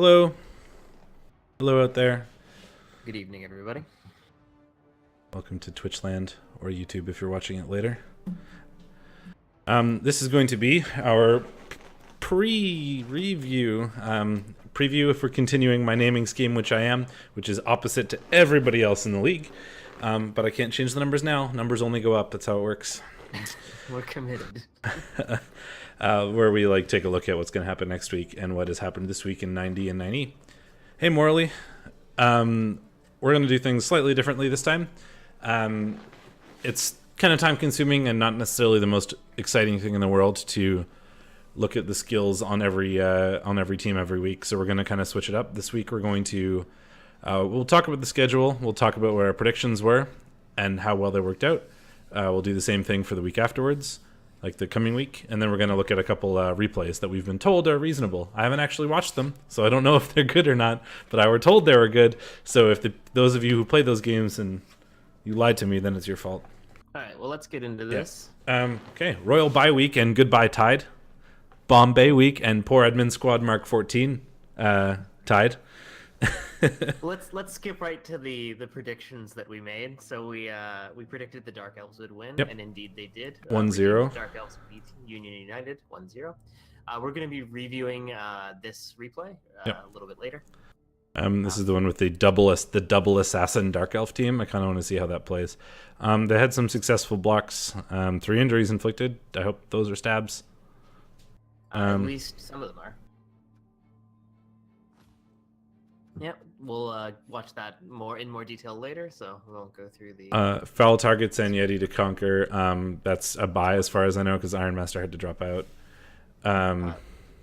Hello. Hello out there. Good evening, everybody. Welcome to Twitchland, or YouTube if you're watching it later. This is going to be our pre-review. Preview if we're continuing my naming scheme, which I am, which is opposite to everybody else in the league. But I can't change the numbers now. Numbers only go up. That's how it works. We're committed. Where we take a look at what's going to happen next week and what has happened this week in 90 and 90. Hey, Morley. We're going to do things slightly differently this time. It's kind of time consuming and not necessarily the most exciting thing in the world to look at the skills on every team every week. So we're going to kind of switch it up. This week we're going to we'll talk about the schedule. We'll talk about what our predictions were and how well they worked out. We'll do the same thing for the week afterwards, like the coming week, and then we're going to look at a couple replays that we've been told are reasonable. I haven't actually watched them, so I don't know if they're good or not, but I were told they were good. So if those of you who played those games and you lied to me, then it's your fault. All right, well, let's get into this. Yeah. Okay, Royal Bye Week and Goodbye Tide. Bombay Week and Poor Admin Squad Mark 14 tied. Let's skip right to the predictions that we made. So we predicted the Dark Elves would win, Yep. and indeed they did. 1-0. Dark Elves beat Union United 1-0. We're going to be reviewing this replay Yep. a little bit later. This is the one with the double assassin Dark Elf team. I kind of want to see how that plays. They had some successful blocks. 3 injuries inflicted. I hope those are stabs. At least some of them are. Yep, we'll watch that in more detail later, so we won't go through the... Foul targets and Yeti to conquer. That's a bye as far as I know because Ironmaster had to drop out.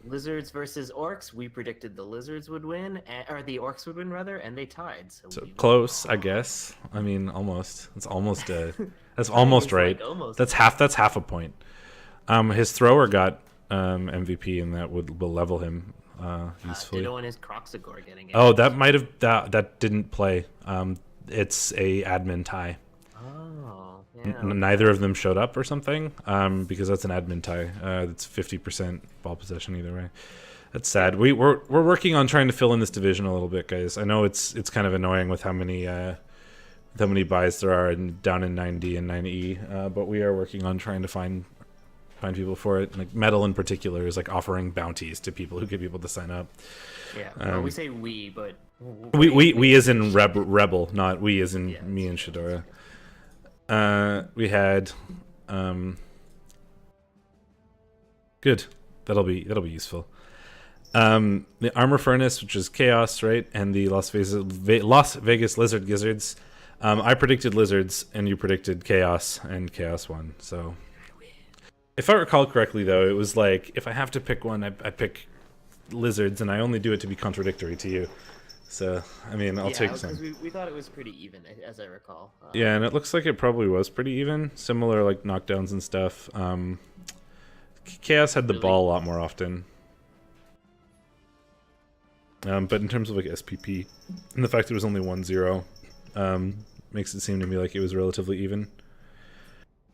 Lizards versus Orcs. We predicted the Lizards would win, or the Orcs would win rather, and they tied. So close, I guess. I mean, almost. It's almost that's almost right. Like almost. That's half a point. His thrower got MVP, and that will level him usefully. Ditto and his Croxagore getting it. Oh, that might have that didn't play. It's a admin tie. Oh, yeah. Neither of them showed up or something. Because that's an admin tie. It's 50% ball possession either way. That's sad. We're working on trying to fill in this division a little bit, guys. I know it's kind of annoying with how many buys there are down in 90 and 90E, but we are working on trying to find people for it. Like Metal in particular is offering bounties to people who get people to sign up. Yeah, well, we say we, but we as in REBBL, not we as in me and Shadorra. We had good. That'll be useful. The Armor Furnace, which is Chaos, right? And the Las Vegas Lizard Gizzards. I predicted Lizards, and you predicted Chaos, and Chaos won. So, if I recall correctly, though, it was if I have to pick one, I pick Lizards, and I only do it to be contradictory to you. So, I mean, I'll take some. We thought it was pretty even, as I recall. Yeah, and it looks like it probably was pretty even. Similar, knockdowns and stuff. Chaos had the ball a lot more often. But in terms of SPP, and the fact that it was only 1-0, makes it seem to me like it was relatively even.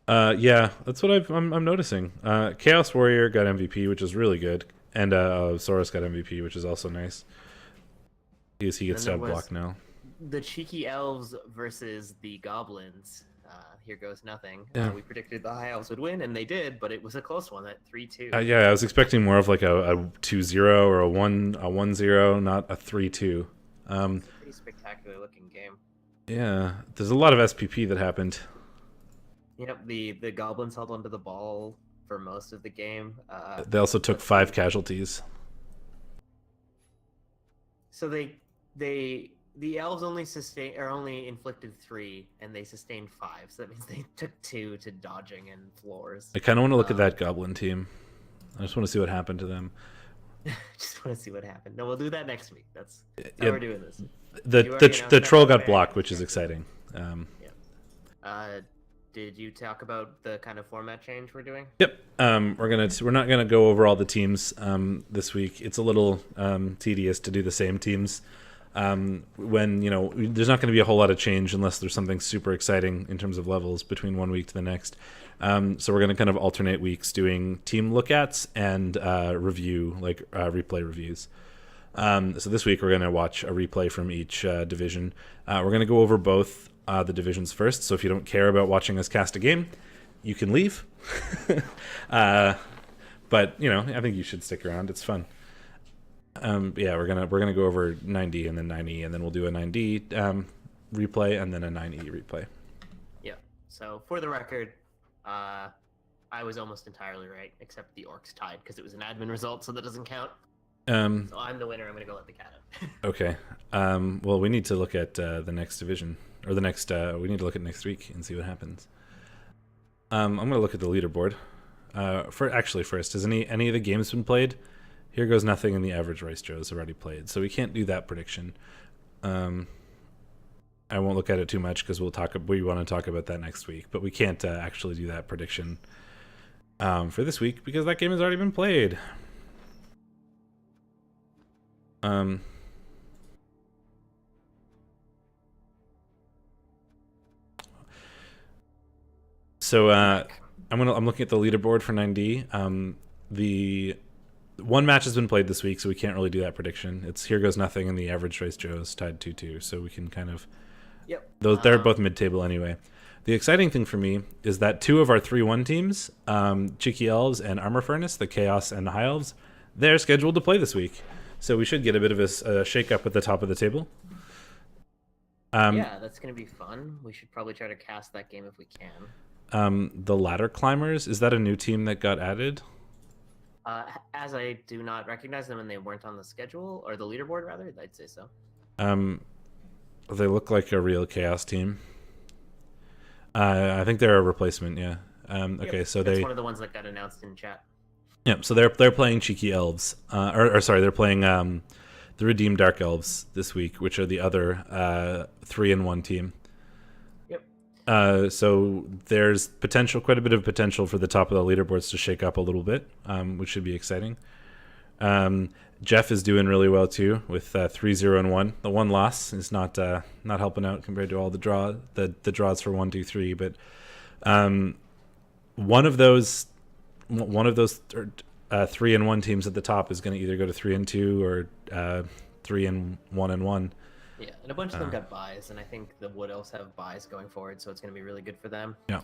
Yeah, that's what I'm noticing. Chaos Warrior got MVP, which is really good, and Saurus got MVP, which is also nice. Because he gets stab block now. The Cheeky Elves versus the Goblins. Here goes nothing. Yeah. We predicted the High Elves would win, and they did, but it was a close one at 3-2. Yeah, I was expecting more of a 2-0 or a 1-0, not a 3-2. Pretty spectacular looking game. Yeah, there's a lot of SPP that happened. Yep, the Goblins held onto the ball for most of the game. They also took 5 casualties. So the elves only inflicted 3, and they sustained 5. So that means they took 2 to dodging and floors. I kind of want to look at that Goblin team. I just want to see what happened to them. Just want to see what happened. No, we'll do that next week. That's how we're doing this. The troll got blocked, which is exciting. Did you talk about the kind of format change we're doing? Yep. We're not gonna go over all the teams this week. It's a little tedious to do the same teams. When there's not going to be a whole lot of change unless there's something super exciting in terms of levels between one week to the next. So we're going to kind of alternate weeks doing team look-ats and replay reviews. So this week we're going to watch a replay from each division. We're going to go over both the divisions first. So if you don't care about watching us cast a game, you can leave. But I think you should stick around. It's fun. Yeah, we're gonna go over 90 and then 90, and then we'll do a 9D replay and then a 9E replay. Yeah. So for the record, I was almost entirely right, except the Orcs tied because it was an admin result, so that doesn't count. So I'm the winner. I'm gonna go let the cat out. Okay. Well, we need to look at the next division, or the next. We need to look at next week and see what happens. I'm gonna look at the leaderboard. First, has any of the games been played? Here goes nothing, and the average Rice Joes already played, so we can't do that prediction. I won't look at it too much because we want to talk about that next week, but we can't actually do that prediction for this week because that game has already been played. So I'm looking at the leaderboard for 9D. The one match has been played this week, so we can't really do that prediction. It's Here Goes Nothing and the average Race Joe's tied 2-2, so we can kind of... Yep. They're both mid-table anyway. The exciting thing for me is that two of our 3-1 teams, Cheeky Elves and Armor Furnace, the Chaos and the High Elves, they're scheduled to play this week. So we should get a bit of a shake-up at the top of the table. Yeah, that's going to be fun. We should probably try to cast that game if we can. The Ladder Climbers, is that a new team that got added? As I do not recognize them and they weren't on the schedule, or the leaderboard rather, I'd say so. They look like a real Chaos team. I think they're a replacement, yeah. Okay, yep, so that's one of the ones that got announced in chat. Yep, so they're playing Cheeky Elves. They're playing the Redeemed Dark Elves this week, which are the other 3-1 team. So there's quite a bit of potential for the top of the leaderboards to shake up a little bit, which should be exciting. Jeff is doing really well too with 3-0-1. The one loss is not helping out compared to all the draws for 1, 2, 3. But one of those 3-1 teams at the top is going to either go to 3-2 or 3-1-1. Yeah, and a bunch of them got buys, and I think the Wood Elves have buys going forward, so it's going to be really good for them. Yeah.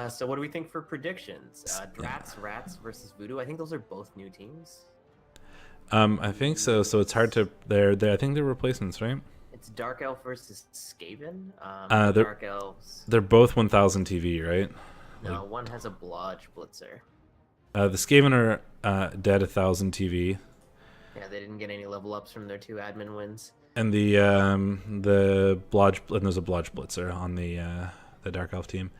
So what do we think for predictions? Drats, Rats versus Voodoo. I think those are both new teams. I think so. So it's hard to. I think they're replacements, right? It's Dark Elf versus Skaven. Dark Elves. They're both 1000 TV, right? No, one has a Blodge Blitzer. The Skaven are dead 1000 TV. Yeah, they didn't get any level ups from their 2 admin wins. And the Blodge, and there's a Blodge Blitzer on the Dark Elf team.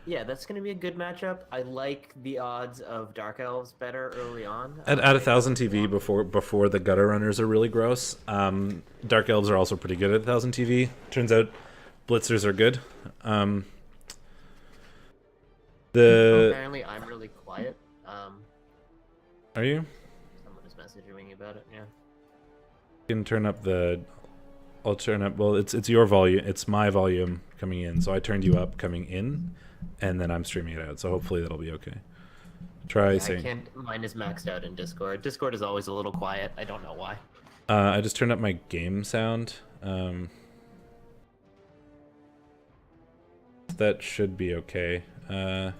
Yeah, that's going to be a good matchup. I like the odds of Dark Elves better early on. At 1000 TV before the Gutter Runners are really gross. Dark Elves are also pretty good at 1000 TV. Turns out Blitzers are good. Apparently I'm really quiet. Are you? Someone is messaging me about it, yeah. You can turn up I'll turn up. Well, it's your volume. It's my volume coming in. So I turned you up coming in, and then I'm streaming it out. So hopefully that'll be okay. Try saying. I can't. Mine is maxed out in Discord. Discord is always a little quiet. I don't know why. I just turned up my game sound. That should be okay. Oh,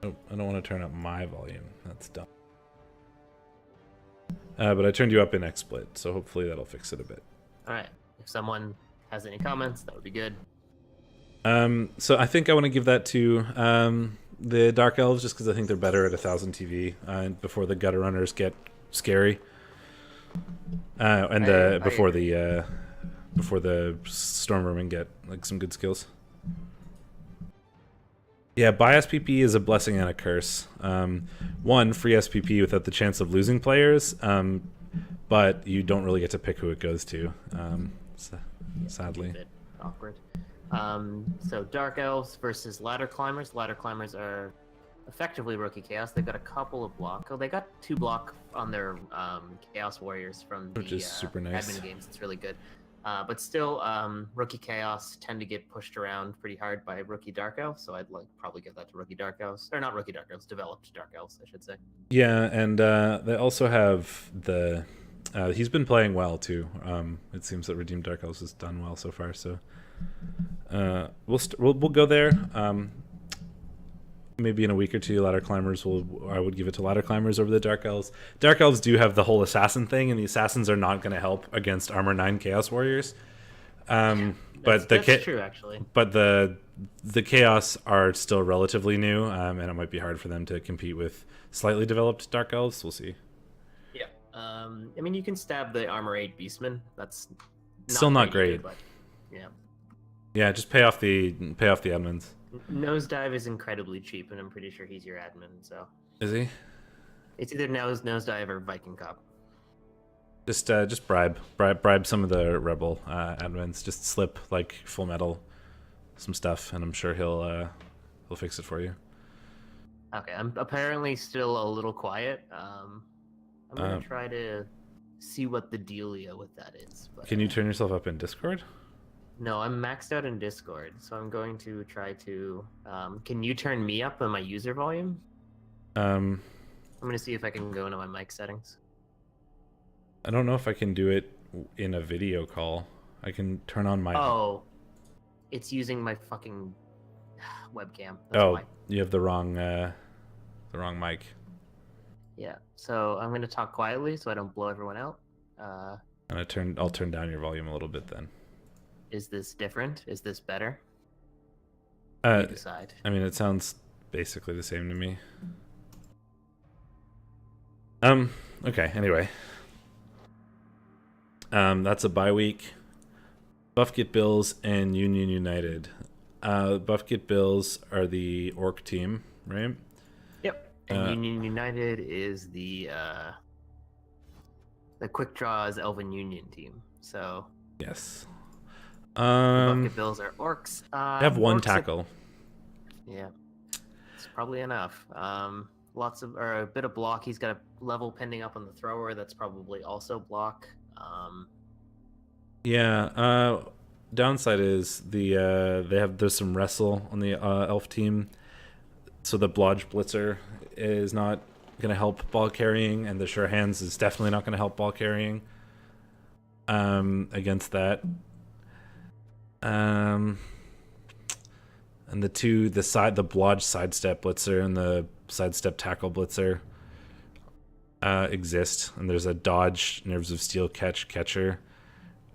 I don't want to turn up my volume. That's dumb. But I turned you up in XSplit, so hopefully that'll fix it a bit. All right. If someone has any comments, that would be good. So I think I want to give that to the Dark Elves, just because I think they're better at 1000 TV before the Gutter Runners get scary, before the Stormvermin get like some good skills. Yeah, buy SPP is a blessing and a curse. One, free SPP without the chance of losing players, but you don't really get to pick who it goes to, sadly. A bit awkward. So Dark Elves versus Ladder Climbers. Ladder Climbers are effectively Rookie Chaos. They've got a couple of block. Oh, they got 2 block on their Chaos Warriors from which is super nice. admin games. It's really good. But still, rookie Chaos tend to get pushed around pretty hard by rookie Dark Elves, so I'd probably give that to rookie Dark Elves. Or not rookie Dark Elves, developed Dark Elves, I should say. Yeah, and they also have the... he's been playing well, too. It seems that Redeemed Dark Elves has done well so far, so... we'll go there. Maybe in a week or two, Ladder Climbers I would give it to Ladder Climbers over the Dark Elves. Dark Elves do have the whole assassin thing, and the assassins are not going to help against Armor 9 Chaos Warriors. That's true, actually. But the Chaos are still relatively new, and it might be hard for them to compete with slightly developed Dark Elves. We'll see. Yeah. I mean, you can stab the Armor 8 Beastmen. That's still not great. But yeah. Yeah, just pay off the admins. Nosedive is incredibly cheap, and I'm pretty sure he's your admin. So is he? It's either Nosedive or Viking Cop. Just bribe some of the Rebel admins. Just slip like Full Metal some stuff, and I'm sure he'll fix it for you. Okay, I'm apparently still a little quiet. I'm gonna try to see what the dealio with that is. But, can you turn yourself up in Discord? No, I'm maxed out in Discord, so I'm going to try to... can you turn me up on my user volume? I'm going to see if I can go into my mic settings. I don't know if I can do it in a video call. I can turn on my... Oh, it's using my fucking webcam. That's why. You have the wrong mic. Yeah, so I'm going to talk quietly so I don't blow everyone out. And I'll turn down your volume a little bit then. Is this different? Is this better? You decide. I mean, it sounds basically the same to me. Okay, anyway. That's a bye week. Buff Get Bills and Union United. Buff Get Bills are the Orc team, right? Yep. And Union United is the Quick Draws Elven Union team. So yes. Bucket Bills are Orcs. They have one tackle. Yeah, it's probably enough. A bit of block. He's got a level pending up on the thrower. That's probably also block. Downside is there's some wrestle on the elf team, so the Blodge Blitzer is not going to help ball carrying, and the Sure Hands is definitely not going to help ball carrying. Against that. And the Blodge Sidestep Blitzer and the Sidestep Tackle Blitzer exist, and there's a Dodge Nerves of Steel Catcher.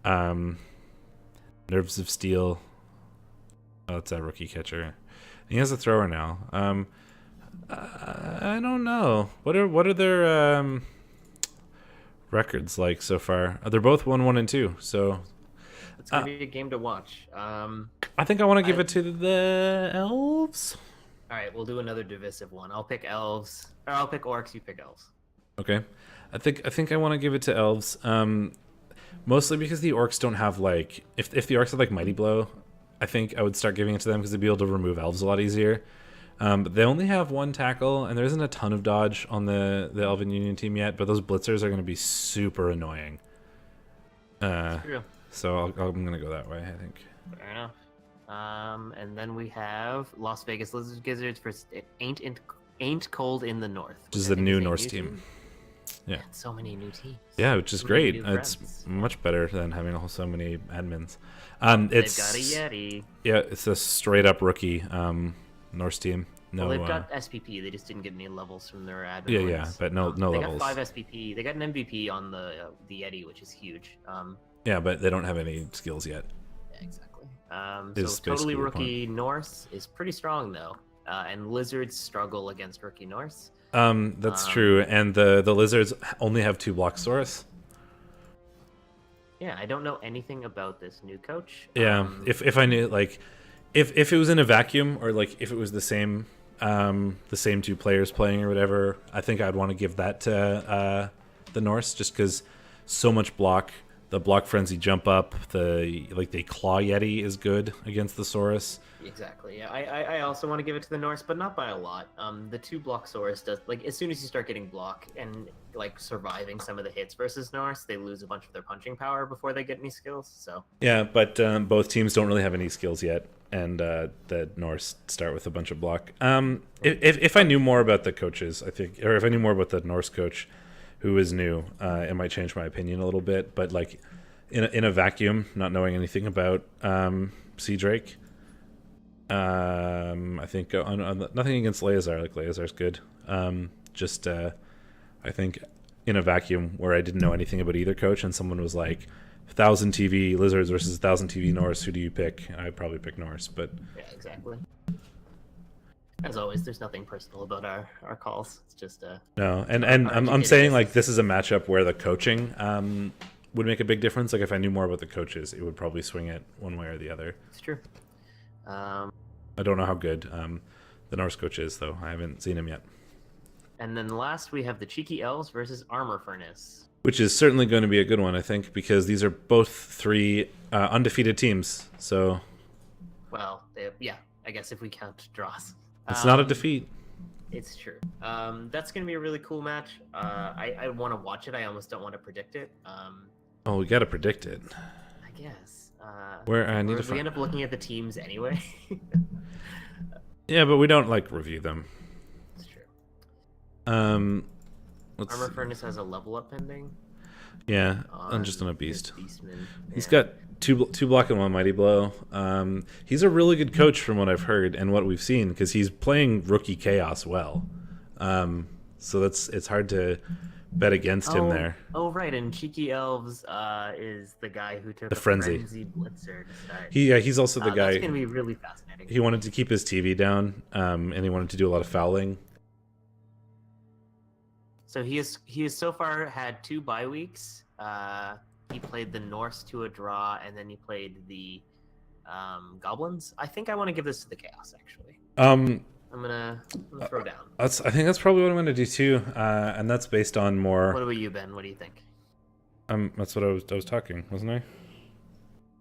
Nerves of Steel. Oh, it's a rookie catcher. He has a thrower now. I don't know. What are their records like so far? They're both 1-1 and 2, so it's gonna be a game to watch. I think I want to give it to the elves. All right, we'll do another divisive one. I'll pick elves, or I'll pick orcs. You pick elves. Okay, I think I want to give it to elves. Mostly because the orcs don't have like if the orcs had like Mighty Blow, I think I would start giving it to them because they'd be able to remove elves a lot easier. But they only have one tackle, and there isn't a ton of dodge on the Elven Union team yet. But those blitzers are going to be super annoying. True. So I'm going to go that way, I think. Fair enough. And then we have Las Vegas Lizard Gizzards versus Ain't Cold in the North. Which is the new Norse team. Yeah. So many new teams. Yeah, which is great. It's much better than having so many admins. They've got a Yeti. Yeah, it's a straight up rookie Norse team. No, well, they've got SPP. They just didn't get any levels from their admin. Yeah, but no they levels. They got 5 SPP. They got an MVP on the Yeti, which is huge. Yeah, but they don't have any skills yet. Yeah, exactly. So totally rookie Norse is pretty strong though, and lizards struggle against rookie Norse. That's true, and the lizards only have 2 block source. Yeah, I don't know anything about this new coach. Yeah, if I knew, like, if it was in a vacuum, or like if it was the same 2 players playing or whatever, I think I'd want to give that to the Norse, just because so much block. the block frenzy jump up. The claw yeti is good against the Saurus. Exactly. Yeah, I also want to give it to the Norse, but not by a lot. The 2-block Saurus does, like, as soon as you start getting block and like surviving some of the hits versus Norse, they lose a bunch of their punching power before they get any skills. So yeah, but both teams don't really have any skills yet, and the Norse start with a bunch of block. If I knew more about the coaches, I think, or if I knew more about the Norse coach, who is new, it might change my opinion a little bit. But like in a vacuum, not knowing anything about Sea Drake. I think nothing against Leazar. Like Leazar's good. I think in a vacuum where I didn't know anything about either coach, and someone was like, 1,000 TV Lizards versus 1,000 TV Norse. Who do you pick? I'd probably pick Norse, but yeah, exactly. As always, there's nothing personal about our calls. It's just no. And I'm saying like this is a matchup where the coaching would make a big difference. Like if I knew more about the coaches, it would probably swing it one way or the other. It's true. I don't know how good the Norse coach is, though. I haven't seen him yet. And then last, we have the Cheeky Elves versus Armor Furnace. Which is certainly going to be a good one, I think, because these are both 3 undefeated teams. So, well, yeah, I guess if we count draws. It's not a defeat. It's true. That's going to be a really cool match. I want to watch it. I almost don't want to predict it. Oh, we got to predict it. I guess. Where I need to we end up looking at the teams anyway. Yeah, but we don't like review them. It's true. Armor Furnace has a level up pending. Yeah, I'm just on a beast. Beastman. He's got two block and 1 mighty blow. He's a really good coach from what I've heard and what we've seen, because he's playing rookie chaos well. So it's hard to bet against him there. Oh, right, and Cheeky Elves is the guy who took the frenzy blitzer to start. He's also the guy. That's going to be really fascinating. He wanted to keep his TV down, and he wanted to do a lot of fouling. So he has so far had 2 bye weeks. He played the Norse to a draw, and then he played the Goblins. I think I want to give this to the Chaos, actually. I'm gonna throw down. I think that's probably what I'm gonna do too, and that's based on more. What about you, Ben? What do you think? That's what I was talking, wasn't I?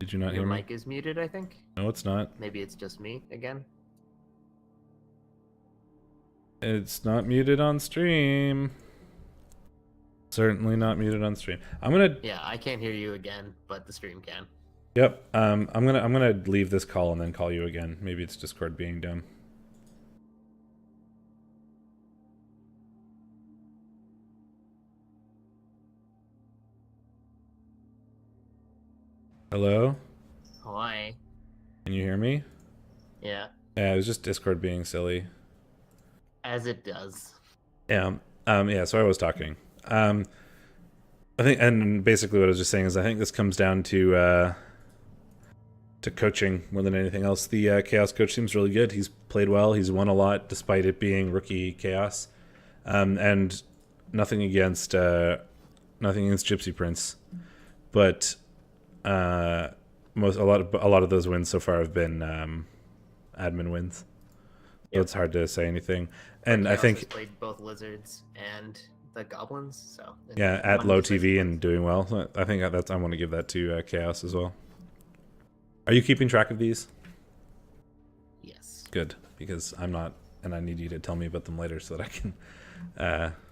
Did you not hear me? Your mic is muted, I think. No, it's not. Maybe it's just me again. It's not muted on stream. Certainly not muted on stream. I'm gonna. Yeah, I can't hear you again, but the stream can. Yep. I'm gonna leave this call and then call you again. Maybe it's Discord being dumb. Hello? Hi. Can you hear me? Yeah. Yeah, it was just Discord being silly. As it does. Yeah. So I was talking. I think, and basically what I was just saying is I think this comes down to coaching more than anything else. The Chaos coach seems really good. He's played well. He's won a lot despite it being rookie Chaos. And nothing against Gypsy Prince, but a lot of those wins so far have been admin wins. So it's hard to say anything. And I think played both Lizards and the Goblins, so yeah, at low TV and doing well. So I think I want to give that to Chaos as well. Are you keeping track of these? Yes. Good, because I'm not, and I need you to tell me about them later so that I can.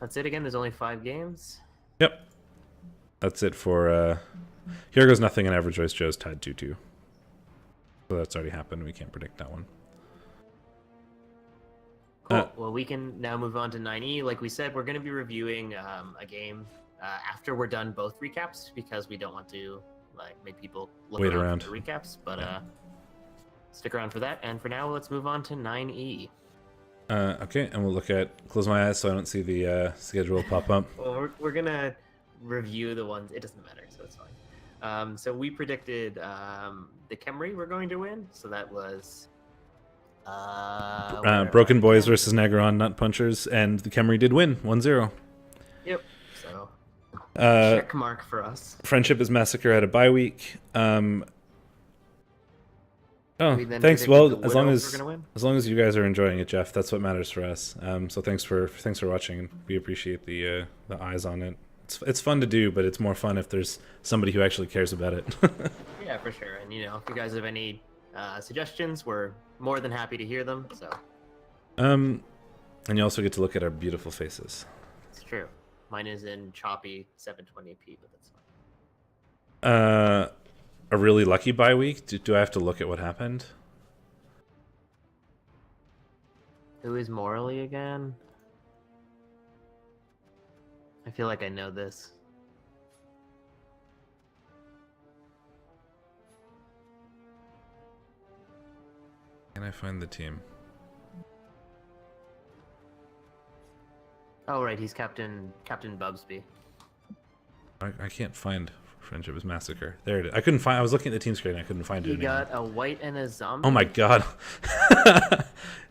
That's it again. There's only 5 games. Yep. That's it for. Here Goes Nothing and Average Voice Joe's tied 2-2. So that's already happened. We can't predict that one. Cool. Well, we can now move on to 9E. Like we said, we're going to be reviewing a game after we're done both recaps, because we don't want to make people wait around for the recaps. But stick around for that. And for now, let's move on to 9E. Okay, and we'll close my eyes so I don't see the schedule pop up. Well, we're going to review the ones. It doesn't matter, so it's fine. So we predicted the Khemri were going to win. So that was Broken Boys versus Naggarond NutPunchers, and the Khemri did win 1-0. Yep. So check mark for us. Friendship is Massacre had a bye week. Thanks. Well, as long as you guys are enjoying it, Jeff, that's what matters for us. So thanks for watching, and we appreciate the eyes on it. it's fun to do, but it's more fun if there's somebody who actually cares about it. Yeah, for sure. And if you guys have any suggestions, we're more than happy to hear them. So. And you also get to look at our beautiful faces. It's true. Mine is in choppy 720p, but that's fine. A really lucky bye week. Do I have to look at what happened? Who is Morally again? I feel like I know this. Can I find the team? Oh, right, he's Captain Bubsby. I can't find Friendship is Massacre. There it is. I couldn't find. I was looking at the team screen. I couldn't find it. He got a white and a zombie. Oh my god.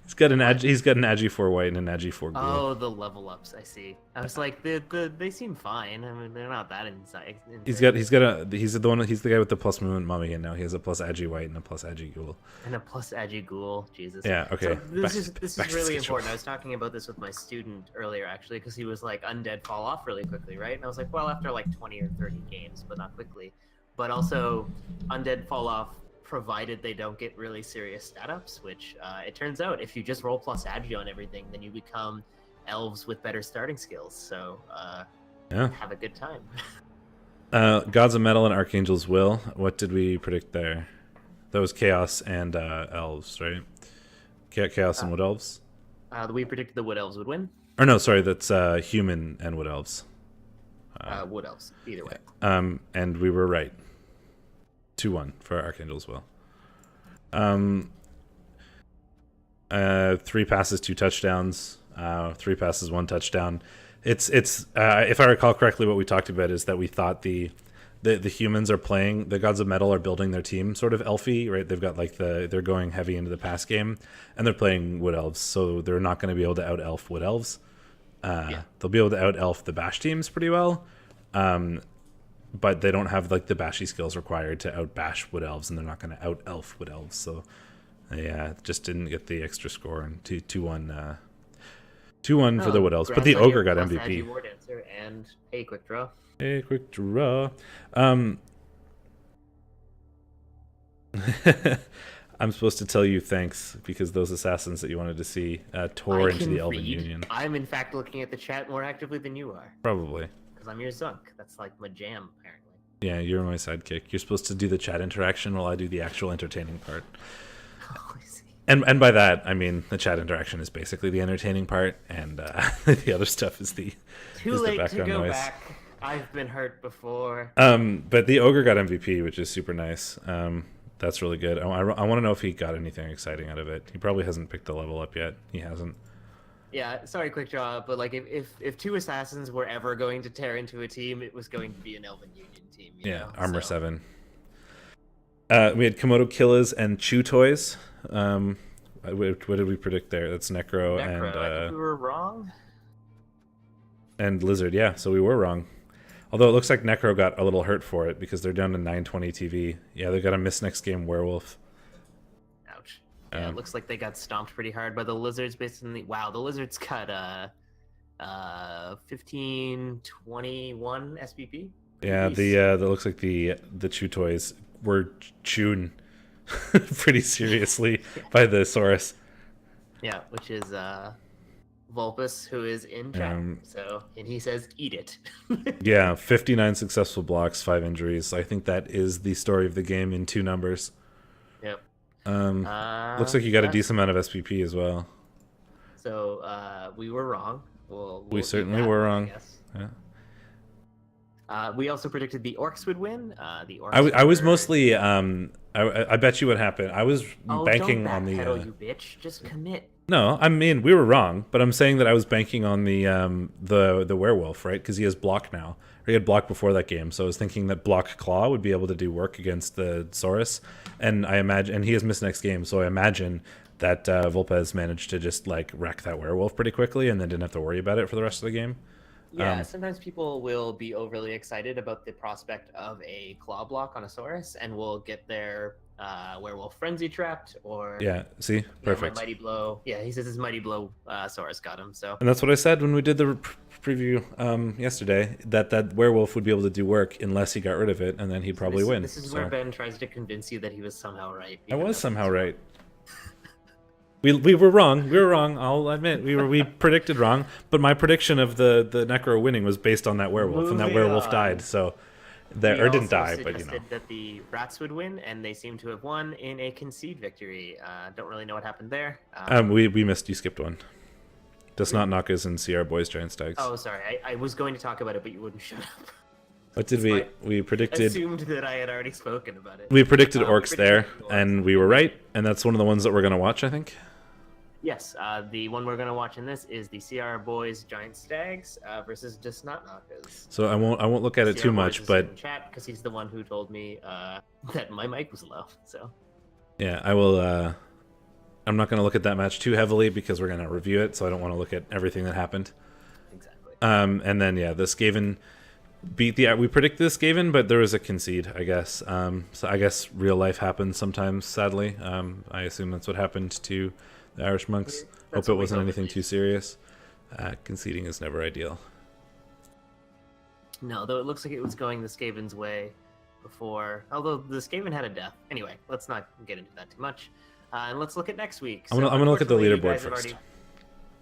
He's got an Agi 4 white and an Agi 4 ghoul. Oh, the level ups. I see. I was like, they seem fine. I mean, they're not that insane. He's the guy with the plus movement mummy, and now he has a plus Agi white and a plus Agi ghoul. And a plus Agi ghoul. Jesus. Yeah. Okay. So this is really important. I was talking about this with my student earlier, actually, because he was like, Undead fall off really quickly, right? And I was like, well, after like 20 or 30 games, but not quickly. But also, Undead fall off provided they don't get really serious stat ups, which it turns out if you just roll plus agi on everything, then you become elves with better starting skills. So have a good time. Gods of Metal and Archangel's Will. What did we predict there? That was Chaos and Elves, right? Chaos and Wood Elves? We predicted the Wood Elves would win. Or no, sorry, that's Human and Wood Elves. Wood Elves, either way. And we were right. 2-1 for Archangel's Will. 3 passes, 2 touchdowns. 3 passes, 1 touchdown. It's if I recall correctly, what we talked about is that we thought the humans are playing, the Gods of Metal are building their team sort of elfy, right? They've got like they're going heavy into the pass game, and they're playing Wood Elves, so they're not going to be able to out elf Wood Elves. They'll be able to out elf the bash teams pretty well. But they don't have like the bashy skills required to out bash Wood Elves, and they're not going to out elf Wood Elves. So yeah, just didn't get the extra score, and 2-1 for the Wood Elves. But the ogre got MVP. War Dancer and a quick draw. A quick draw. I'm supposed to tell you thanks because those assassins that you wanted to see tore into the Elven Union. I'm in fact looking at the chat more actively than you are. Probably. Because I'm your Zunk. That's like my jam, apparently. Yeah, you're my sidekick. You're supposed to do the chat interaction while I do the actual entertaining part. Oh, I see. And by that, I mean the chat interaction is basically the entertaining part, and the other stuff is the background noise. Back. I've been hurt before. But the ogre got MVP, which is super nice. That's really good. I want to know if he got anything exciting out of it. He probably hasn't picked the level up yet. He hasn't. Yeah, sorry, quick draw, but like if 2 assassins were ever going to tear into a team, it was going to be an Elven Union team. You know? Armor 7. We had Komodo Killas and Chew Toys. What did we predict there? That's Necro and I think we were wrong. And Lizard, yeah, so we were wrong. Although it looks like Necro got a little hurt for it because they're down to 920 TV. Yeah, they got a miss next game Werewolf. Ouch. Yeah, it looks like they got stomped pretty hard by the Lizards based on the... Wow, the Lizards got 1521 SPP. Yeah, that looks like the Chew Toys were chewed pretty seriously by the Saurus. Yeah, which is Vulpus, who is in chat. And he says, eat it. Yeah, 59 successful blocks, 5 injuries. I think that is the story of the game in 2 numbers. Yep. Looks like you got a decent amount of SPP as well. So we were wrong. We certainly were wrong. Yeah. We also predicted the Orcs would win. The Orcs. I was mostly. I bet you what happened. I was banking on the. You bitch! Just commit. No, I mean we were wrong, but I'm saying that I was banking on the werewolf, right? Because he has block now. Or he had block before that game, so I was thinking that block claw would be able to do work against the Saurus, and he has missed next game, so I imagine that Vulpes managed to just like wreck that werewolf pretty quickly, and then didn't have to worry about it for the rest of the game. Yeah, sometimes people will be overly excited about the prospect of a claw block on a Saurus, and will get their Werewolf Frenzy Trapped, or Yeah, see? Perfect. Mighty Blow. Yeah, he says his Mighty Blow Saurus got him. So. And that's what I said when we did the preview yesterday, that werewolf would be able to do work unless he got rid of it, and then he'd probably win. This is where Ben tries to convince you that he was somehow right. I was somehow right. We were wrong. We were wrong. I'll admit we predicted wrong. But my prediction of the Necro winning was based on that werewolf, and that werewolf died. So, or didn't die, but you know. That the rats would win, and they seem to have won in a concede victory. Don't really know what happened there. We missed. You skipped one. Does not knock us and see our boys giant stags. Oh, sorry. I was going to talk about it, but you wouldn't shut up. What did we predicted? Assumed that I had already spoken about it. We predicted orcs there, and we were right. And that's one of the ones that we're gonna watch, I think. Yes, the one we're going to watch in this is the CR Boys Giant Stags versus Does Not Knockers. So I won't look at it too much, but in chat because he's the one who told me that my mic was low. So yeah, I will. I'm not going to look at that match too heavily because we're going to review it, so I don't want to look at everything that happened. Exactly. And then yeah, the Skaven beat the. We predicted the Skaven, but there was a concede, I guess. So I guess real life happens sometimes. Sadly, I assume that's what happened to the Irish monks. Hope it wasn't anything too serious. Conceding is never ideal. No, though it looks like it was going the Skaven's way before. Although the Skaven had a death. Anyway, let's not get into that too much. And let's look at next week. I'm gonna look at the leaderboard first.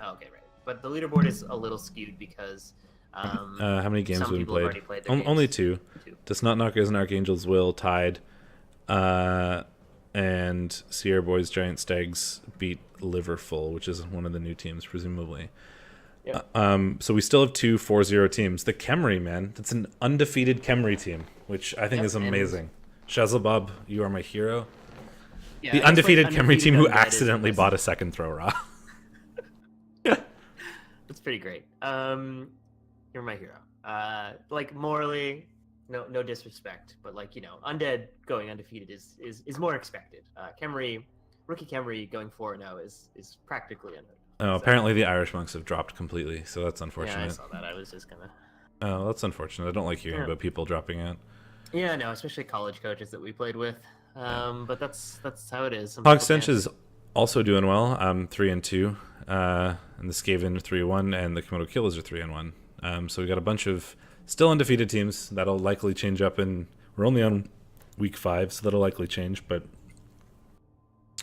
Oh, okay, right. But the leaderboard is a little skewed because. How many games have we played? Only two. Does Not Knockers and Archangel's Will tied. And Sierra Boys Giant Stags beat Liverpool, which is one of the new teams, presumably. Yep. So we still have 2 4-0 teams. The Khemri, man, that's an undefeated Khemri team, which I think is amazing. Shazalbob, you are my hero. Yeah, the undefeated Khemri team who accidentally bought a second throw raw. That's pretty great. You're my hero. Like morally, no disrespect, but like, you know, Undead going undefeated is more expected. Rookie Khemri going 4-0 is practically unheard of. Oh, apparently the Irish monks have dropped completely, so that's unfortunate. Yeah, I saw that. I was just gonna. Oh, that's unfortunate. I don't like hearing about people dropping out. Yeah, no, especially college coaches that we played with. But that's how it is. Hogstench is also doing well. 3-2, and the Skaven 3-1, and the Komodo Killers are 3-1. So we got a bunch of still undefeated teams. That'll likely change up we're only on week 5, so that'll likely change, but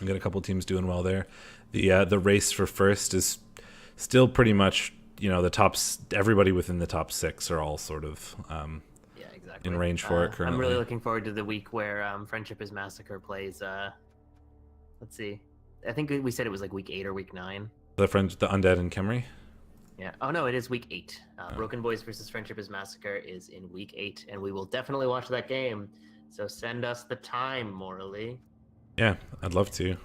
we got a couple teams doing well there. The race for first is still pretty much, you know, everybody within the top 6 are all sort of exactly in range for it currently. I'm really looking forward to the week where Friendship is Massacre plays let's see. I think we said it was like week 8 or week 9. The Undead and Khemri? Yeah. Oh no, it is week 8. Broken Boys versus Friendship is Massacre is in week 8, and we will definitely watch that game. So send us the time, Morally. Yeah, I'd love to.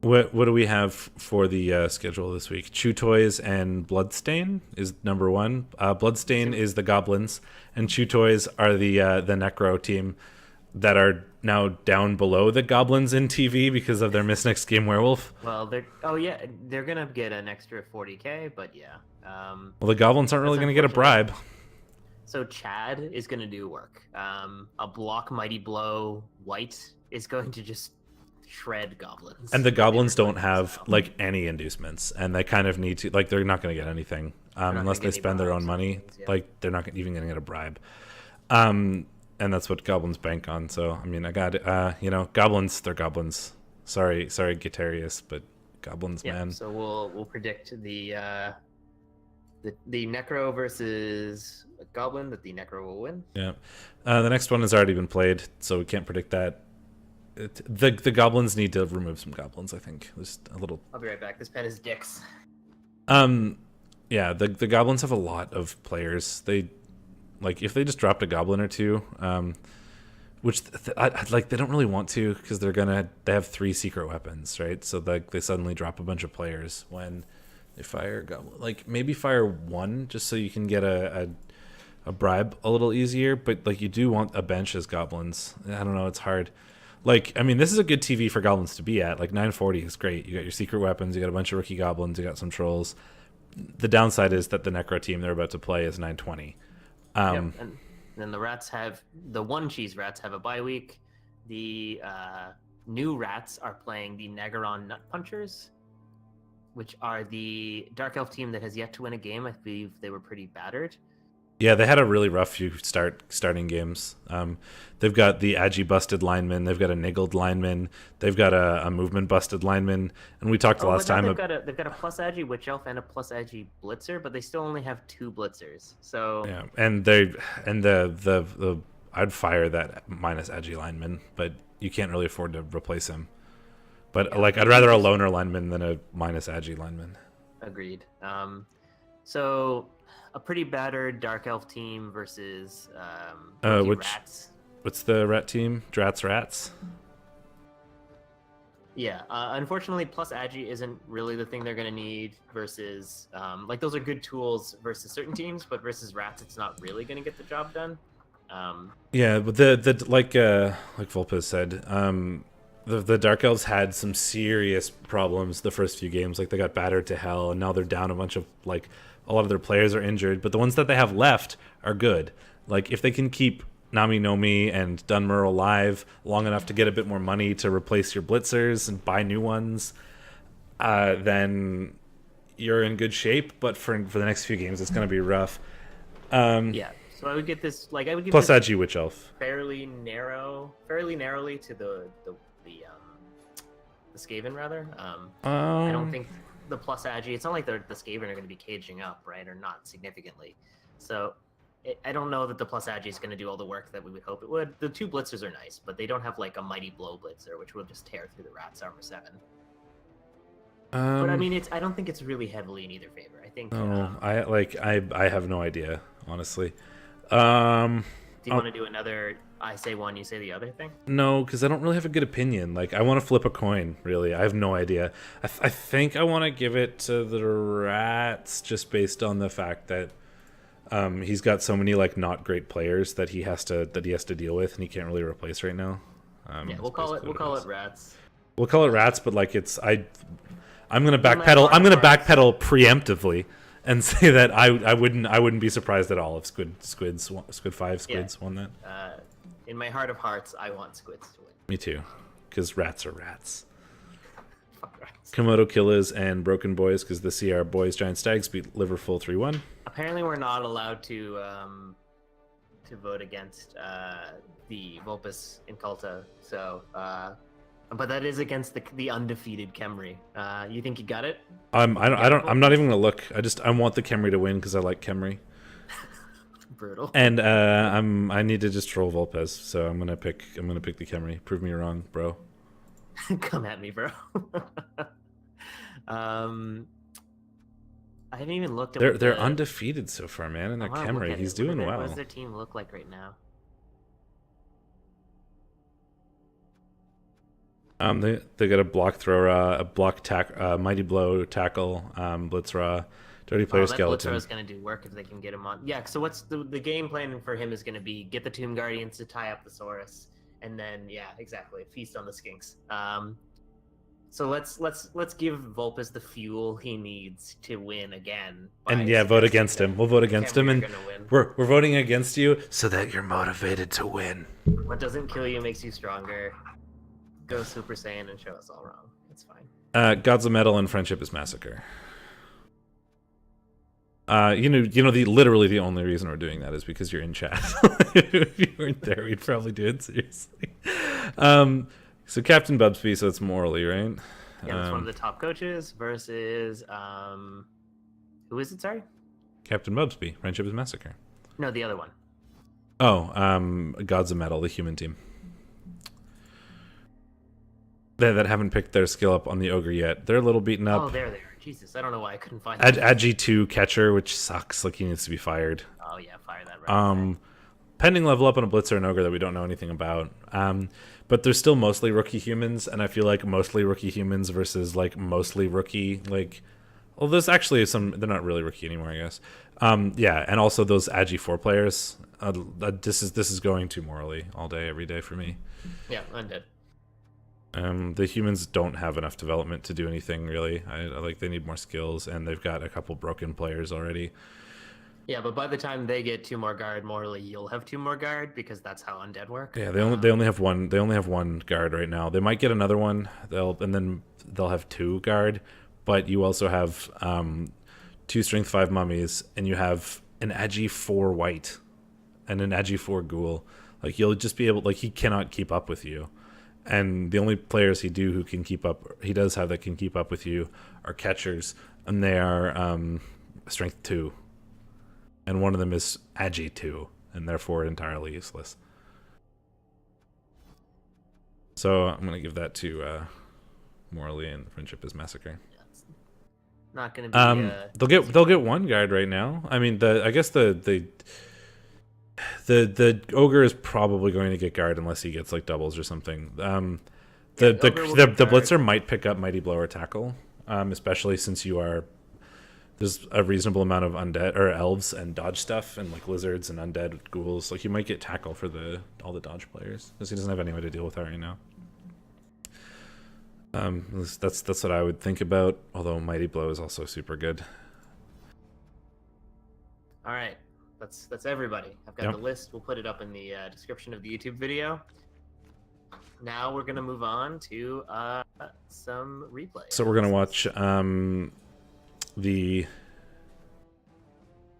What do we have for the schedule this week? Chew Toys and Bloodstain is number 1. Bloodstain is the Goblins, and Chew Toys are the Necro team that are now down below the Goblins in TV because of their Miss Next Game Werewolf. Well, they're gonna get an extra 40K, but yeah. Well, the Goblins aren't really gonna get a bribe. So Chad is gonna do work. A block Mighty Blow White is going to just shred Goblins. And the Goblins don't have like any inducements, and they kind of need to, like, they're not gonna get anything unless they spend their own money. Yeah. Like, they're not even gonna get a bribe. And that's what Goblins bank on. So, I mean, I got, Goblins, they're Goblins. Sorry, Guitarius, but Goblins, man. So we'll predict the Necro versus Goblin, that the Necro will win. Yeah. The next one has already been played, so we can't predict that. The Goblins need to remove some Goblins, I think. Just a little... I'll be right back. This pen is dicks. Yeah, the Goblins have a lot of players. They... Like, if they just dropped a Goblin or 2, which they don't really want to, because they have 3 secret weapons, right? So they suddenly drop a bunch of players when they fire Goblin. Like, maybe fire 1 just so you can get a bribe a little easier, but like, you do want a bench as Goblins. I don't know, it's hard. Like, I mean, this is a good TV for Goblins to be at. Like, 940 is great. You got your secret weapons, you got a bunch of rookie Goblins, you got some trolls. The downside is that the Necro team they're about to play is 920. And then the One Cheese Rats have a bye week. the new rats are playing the Naggarond NutPunchers, which are the Dark Elf team that has yet to win a game. I believe they were pretty battered. Yeah, they had a really rough few starting games. They've got the Agi busted lineman. They've got a niggled lineman. They've got a movement busted lineman. And we talked last time. They've got a plus Agi Witch Elf and a plus Agi Blitzer, but they still only have 2 Blitzers. So yeah, and I'd fire that minus Agi lineman, but you can't really afford to replace him. But yeah, I'd rather a loner lineman than a minus Agi lineman. Agreed. So a pretty battered Dark Elf team versus rats. What's the rat team? Rats? Yeah, unfortunately, plus Agi isn't really the thing they're going to need versus, those are good tools versus certain teams, but versus rats, it's not really going to get the job done. Yeah, but like Volpez said, the Dark Elves had some serious problems the first few games. Like, they got battered to hell, and now they're down a bunch of, a lot of their players are injured, but the ones that they have left are good. Like, if they can keep Nami Nomi and Dunmer alive long enough to get a bit more money to replace your blitzers and buy new ones, then you're in good shape. But for the next few games, it's going to be rough. Yeah, so I would get this plus Agi Witch Elf fairly narrowly to the Skaven rather. I don't think the plus Agi. It's not like the Skaven are going to be caging up, right? Or not significantly. So I don't know that the plus Agi is going to do all the work that we would hope it would. The 2 blitzers are nice, but they don't have a mighty blow blitzer, which will just tear through the rats armor 7. But I mean, I don't think it's really heavily in either favor. I think. I have no idea, honestly. Do you want to do another? I say one, you say the other thing? No, because I don't really have a good opinion. I want to flip a coin, really. I have no idea. I think I want to give it to the rats just based on the fact that he's got so many not great players that he has to deal with, and he can't really replace right now. Yeah, we'll call it rats. We'll call it rats, but I'm gonna backpedal. I'm gonna backpedal preemptively and say that I wouldn't be surprised at all if Squid 5 Squids won that. In my heart of hearts, I want Squids to win. Me too, because rats are rats. Fuck rats. Komodo Killers and Broken Boys, because the CR Boys Giant Stags beat Liverpool 3-1. Apparently, we're not allowed to vote against the Vulpes Inculta. So, but that is against the undefeated Khemri. You think you got it? I'm not even gonna look. I want the Khemri to win because I like Khemri. Brutal. And I need to just troll Volpez, so I'm gonna pick the Khemri. Prove me wrong, bro. Come at me, bro. I haven't even looked at. They're undefeated so far, man, and that Khemri, he's doing well. What does their team look like right now? They got a block thrower, a block mighty blow tackle, Blitzra, dirty player skeleton. Blitzra is going to do work if they can get him on. Yeah. So what's the game plan for him is going to be get the Tomb Guardians to tie up the Saurus, and then exactly feast on the Skinks. So let's give Vulpes the fuel he needs to win again. And vote against him. We'll vote against him, and we're voting against you so that you're motivated to win. What doesn't kill you makes you stronger. Go Super Saiyan and show us all wrong. It's fine. Gods of Metal and Friendship is Massacre. Literally the only reason we're doing that is because you're in chat. If you weren't there, we'd probably do it seriously. So Captain Bubsby, so it's Morley, right? Yeah, that's one of the top coaches versus who is it? Sorry, Captain Bubsby. Friendship is Massacre. No, the other one. Oh, Gods of Metal, the human team. That haven't picked their skill up on the ogre yet. They're a little beaten up. Oh, there they are. Jesus, I don't know why I couldn't find that. Agi 2 catcher, which sucks. He needs to be fired. Oh yeah, fire that right. Pending level up on a blitzer and ogre that we don't know anything about. But they're still mostly rookie humans, and I feel like mostly rookie humans versus mostly rookie well, there's actually some. They're not really rookie anymore, I guess. And also those Agi 4 players. This is going to Morley all day, every day for me. Yeah, Undead. The humans don't have enough development to do anything really. They need more skills, and they've got a couple broken players already. Yeah, but by the time they get 2 more guard, morally you'll have 2 more guard because that's how undead work. Yeah, they only have one. They only have one guard right now. They might get another one. Then they'll have 2 guard, but you also have 2 strength 5 mummies, and you have an agi 4 white, and an agi 4 ghoul. Like you'll just be able. Like he cannot keep up with you, and the only players he does have that can keep up with you are catchers, and they are strength 2, and one of them is agi 2, and therefore entirely useless. So I'm gonna give that to Morley, and Friendship is Massacre. Yeah, it's not gonna be. They'll get 1 guard right now. I mean, I guess the ogre is probably going to get guard unless he gets like doubles or something. The blitzer might pick up Mighty Blow or Tackle, especially since there's a reasonable amount of undead or elves and dodge stuff, and like lizards and undead ghouls. Like you might get tackle for all the dodge players because he doesn't have any way to deal with that right now. That's what I would think about. Although Mighty Blow is also super good. All right, that's everybody. I've got the list. We'll put it up in the description of the YouTube video. Now we're gonna move on to some replay. So we're gonna watch we're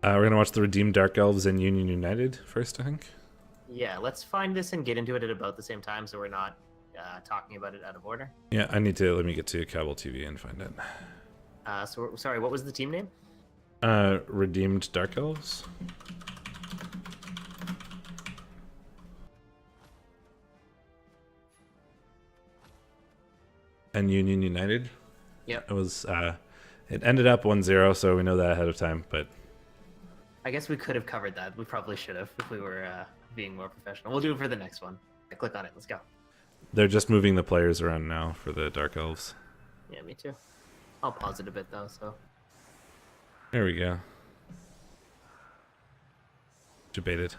gonna watch the Redeemed Dark Elves and Union United first, I think. Yeah, let's find this and get into it at about the same time, so we're not talking about it out of order. Yeah, let me get to Cable TV and find it. Sorry, what was the team name? Redeemed Dark Elves. And Union United. Yep. It was it ended up 1-0, so we know that ahead of time, but I guess we could have covered that. We probably should have if we were being more professional. We'll do it for the next one. Click on it. Let's go. They're just moving the players around now for the Dark Elves. Yeah, me too. I'll pause it a bit though, so. There we go. Debated.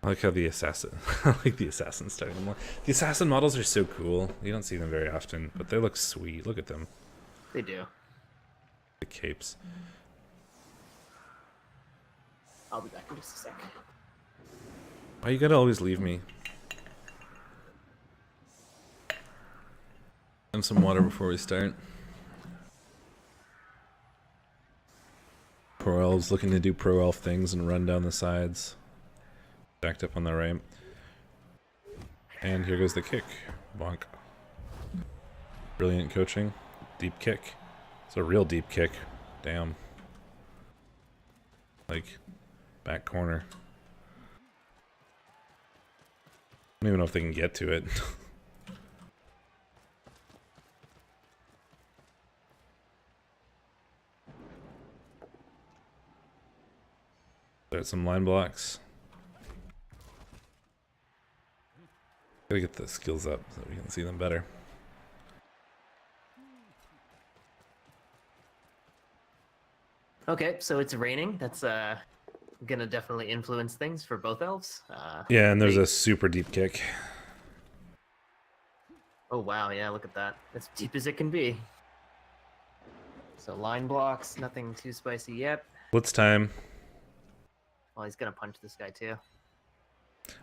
I like how the assassin, I like the assassin style. The assassin models are so cool. You don't see them very often, but they look sweet. Look at them. They do. The capes. I'll be back in just a sec. Why you gotta always leave me? Have some water before we start. ProElves looking to do ProElf things and run down the sides. Backed up on the right. And here goes the kick. Bonk. Brilliant coaching. Deep kick. It's a real deep kick. Damn. Like, back corner. I don't even know if they can get to it. There's some line blocks. Gotta get the skills up so we can see them better. Okay, so it's raining. That's gonna definitely influence things for both elves. Yeah, and there's a super deep kick. Oh wow, yeah, look at that. As deep as it can be. So line blocks, nothing too spicy yet. Blitz time. Well, he's gonna punch this guy too.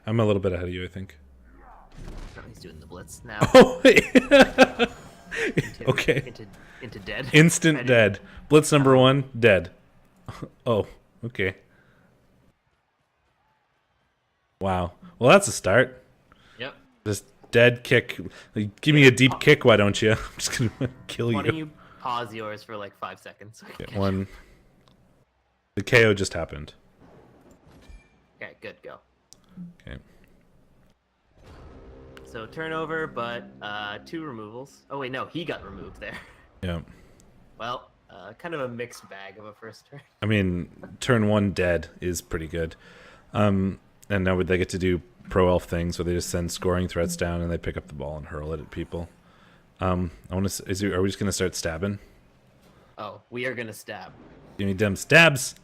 I'm a little bit ahead of you, I think. No, he's doing the blitz now. Oh, okay. Into dead. Instant dead. Blitz number 1, dead. Oh, okay. Wow. Well, that's a start. Yep. Just dead kick. Like, give me a deep kick, why don't you? I'm just gonna kill you. Why don't you pause yours for like 5 seconds? Get one. The KO just happened. Okay, good, go. Okay. So turnover, but 2 removals. Oh wait, no, he got removed there. Yeah. Well, kind of a mixed bag of a first turn. I mean, turn 1 dead is pretty good. And now they get to do pro-elf things where they just send scoring threats down and they pick up the ball and hurl it at people. I want to. Are we just gonna start stabbing? Oh, we are gonna stab. Give me them stabs.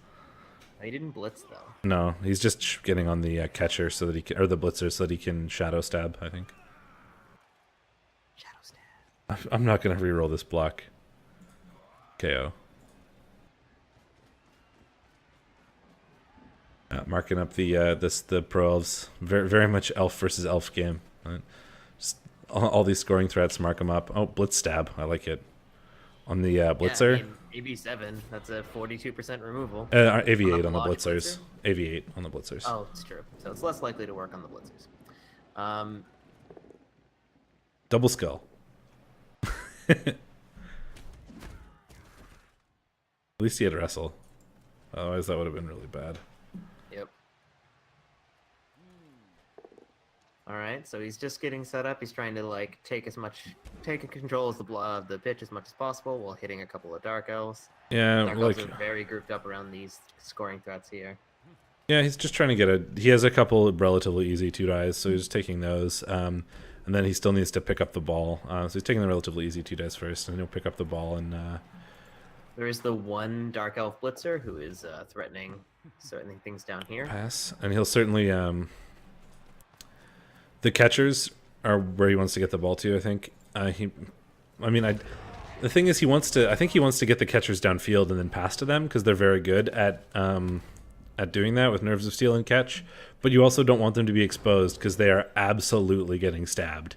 He didn't blitz though. No, he's just getting on the catcher so that he can, or the blitzer so that he can shadow stab. I think. Shadow stab. I'm not gonna re-roll this block. KO. marking up the ProElves. Very very much elf versus elf game. Right? Just all these scoring threats, mark them up. Oh, blitz stab, I like it. On the blitzer. Yeah, I mean, AB7, that's a 42% removal. AV8 on the blitzers. AV8 on the blitzers. Oh, it's true. So it's less likely to work on the blitzers. Double skull. At least he had wrestle. Otherwise, that would have been really bad. Yep. All right, so he's just getting set up. He's trying to like take control of the pitch as much as possible while hitting a couple of dark elves. Yeah, Dark elves are very grouped up around these scoring threats here. Yeah, he's just trying to get he has a couple of relatively easy 2-dice, so he's just taking those. And then he still needs to pick up the ball. So he's taking the relatively easy 2-dice first, and he'll pick up the ball. And there is the one dark elf blitzer who is threatening things down here. Pass, and he'll certainly. The catchers are where he wants to get the ball to. I think the thing is I think he wants to get the catchers downfield and then pass to them because they're very good at doing that with Nerves of Steel and catch. But you also don't want them to be exposed because they are absolutely getting stabbed.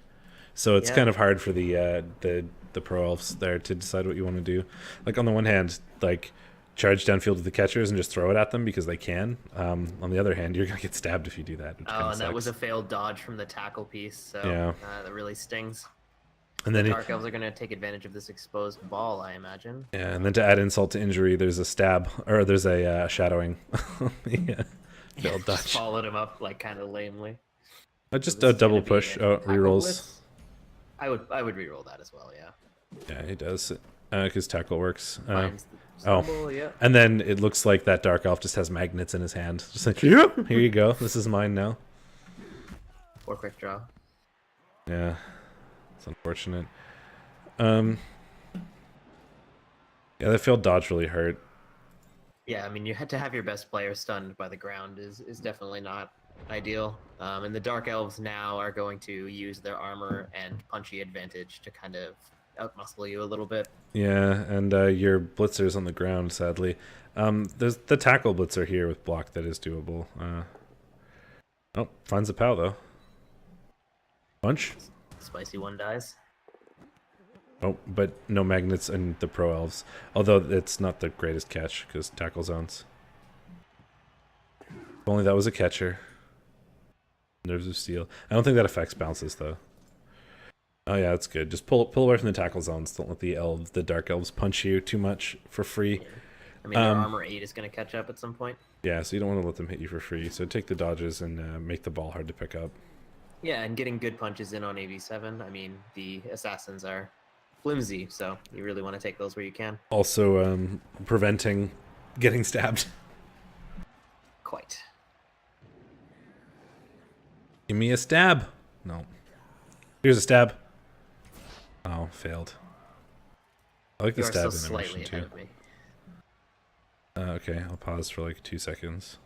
So it's kind of hard for the ProElves there to decide what you want to do. Like on the one hand, like charge downfield with the catchers and just throw it at them because they can. On the other hand, you're gonna get stabbed if you do that. Oh, and that was a failed dodge from the tackle piece. So that really stings. And then Dark Elves are gonna take advantage of this exposed ball, I imagine. Yeah, and then to add insult to injury, there's a stab or there's a shadowing. Failed dodge. Just followed him up like kind of lamely. Just a double push. Oh, rerolls. I would reroll that as well. Yeah. Yeah, he does. Because tackle works. Stumble, yeah. And then it looks like that dark elf just has magnets in his hand. Just like, yep, here you go. This is mine now. Or quick draw. Yeah, it's unfortunate. Yeah, that failed dodge really hurt. Yeah, I mean, you had to have your best player stunned by the ground is definitely not ideal. And the dark elves now are going to use their armor and punchy advantage to kind of outmuscle you a little bit. Yeah, and your blitzer's on the ground, sadly. There's the tackle blitzer here with block that is doable. Oh, finds a POW though. Punch. Spicy one dies. Oh, but no magnets in the ProElves. Although it's not the greatest catch because tackle zones. If only that was a catcher. Nerves of Steel. I don't think that affects bounces though. Oh yeah, that's good. Just pull away from the tackle zones. Don't let the dark elves punch you too much for free. I mean, their armor 8 is going to catch up at some point. Yeah, so you don't want to let them hit you for free. So take the dodges and make the ball hard to pick up. Yeah, and getting good punches in on AB7. I mean, the assassins are flimsy, so you really want to take those where you can. Also, preventing getting stabbed. Quite. Give me a stab. No. Here's a stab. Oh, failed. I like the stab animation too. Okay, I'll pause for like 2 seconds.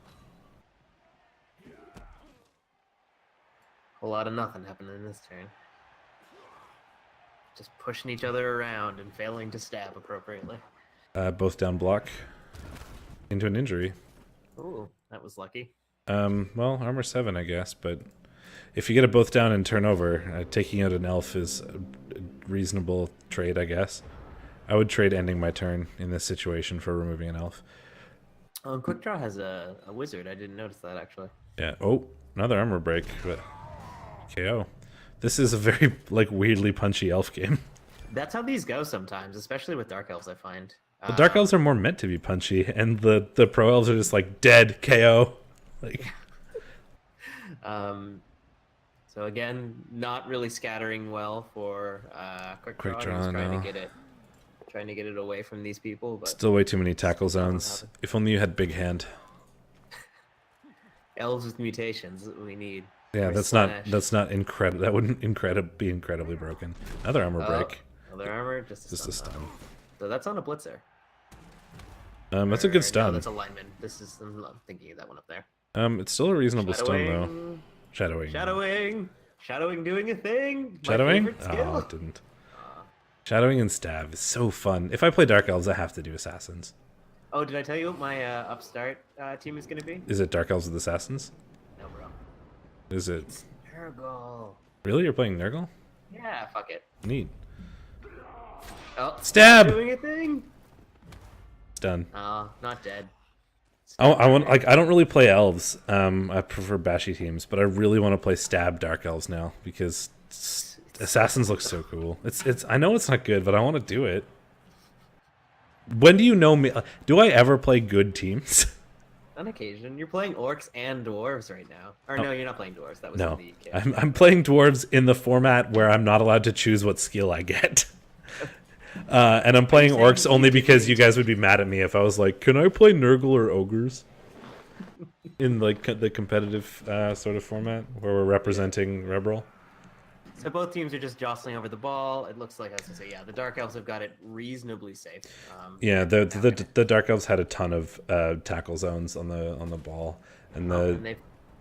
A lot of nothing happening in this turn. Just pushing each other around and failing to stab appropriately. Both down block into an injury. Ooh, that was lucky. Well, armor 7, I guess, but if you get it both down and turn over, taking out an elf is a reasonable trade, I guess. I would trade ending my turn in this situation for removing an elf. Quick Draw has a wizard. I didn't notice that, actually. Yeah. Oh, another armor break. But KO. This is a very, like, weirdly punchy elf game. That's how these go sometimes, especially with Dark Elves, I find. The Dark Elves are more meant to be punchy, and the ProElves are just, like, dead KO. Like... So again, not really scattering well for Quick Draw. Trying to get it away from these people, but still way too many tackle zones. If only you had big hand. Elves with mutations that we need. Yeah, that's not incredible. That wouldn't be incredibly broken. Another armor break. Another armor, just a stun. So that's on a blitzer. That's a good stun. No, that's a lineman. I'm thinking of that one up there. It's still a reasonable stun though. Shadowing doing a thing. Shadowing? Oh, it didn't. Shadowing and stab is so fun. If I play Dark Elves, I have to do assassins. Oh, did I tell you what my upstart team is going to be? Is it Dark Elves with Assassins? No, bro. Is it? It's Nurgle. Really? You're playing Nurgle? Yeah, fuck it. Neat. Oh, Stab! Doing a thing. It's done. Oh, not dead. I want I don't really play elves. I prefer bashy teams, but I really want to play stab Dark Elves now because Assassins look so cool. It's I know it's not good, but I want to do it. When do you know me? Do I ever play good teams? On occasion, you're playing orcs and dwarves right now. Or no, you're not playing dwarves. That was No, in the I'm playing dwarves in the format where I'm not allowed to choose what skill I get. And I'm playing orcs only because you guys would be mad at me if I was like, can I play Nurgle or ogres? In like the competitive sort of format where we're representing REBBL. So both teams are just jostling over the ball. It looks like, I was gonna say, yeah, the Dark Elves have got it reasonably safe. Yeah, the Dark Elves had a ton of tackle zones on the ball, and the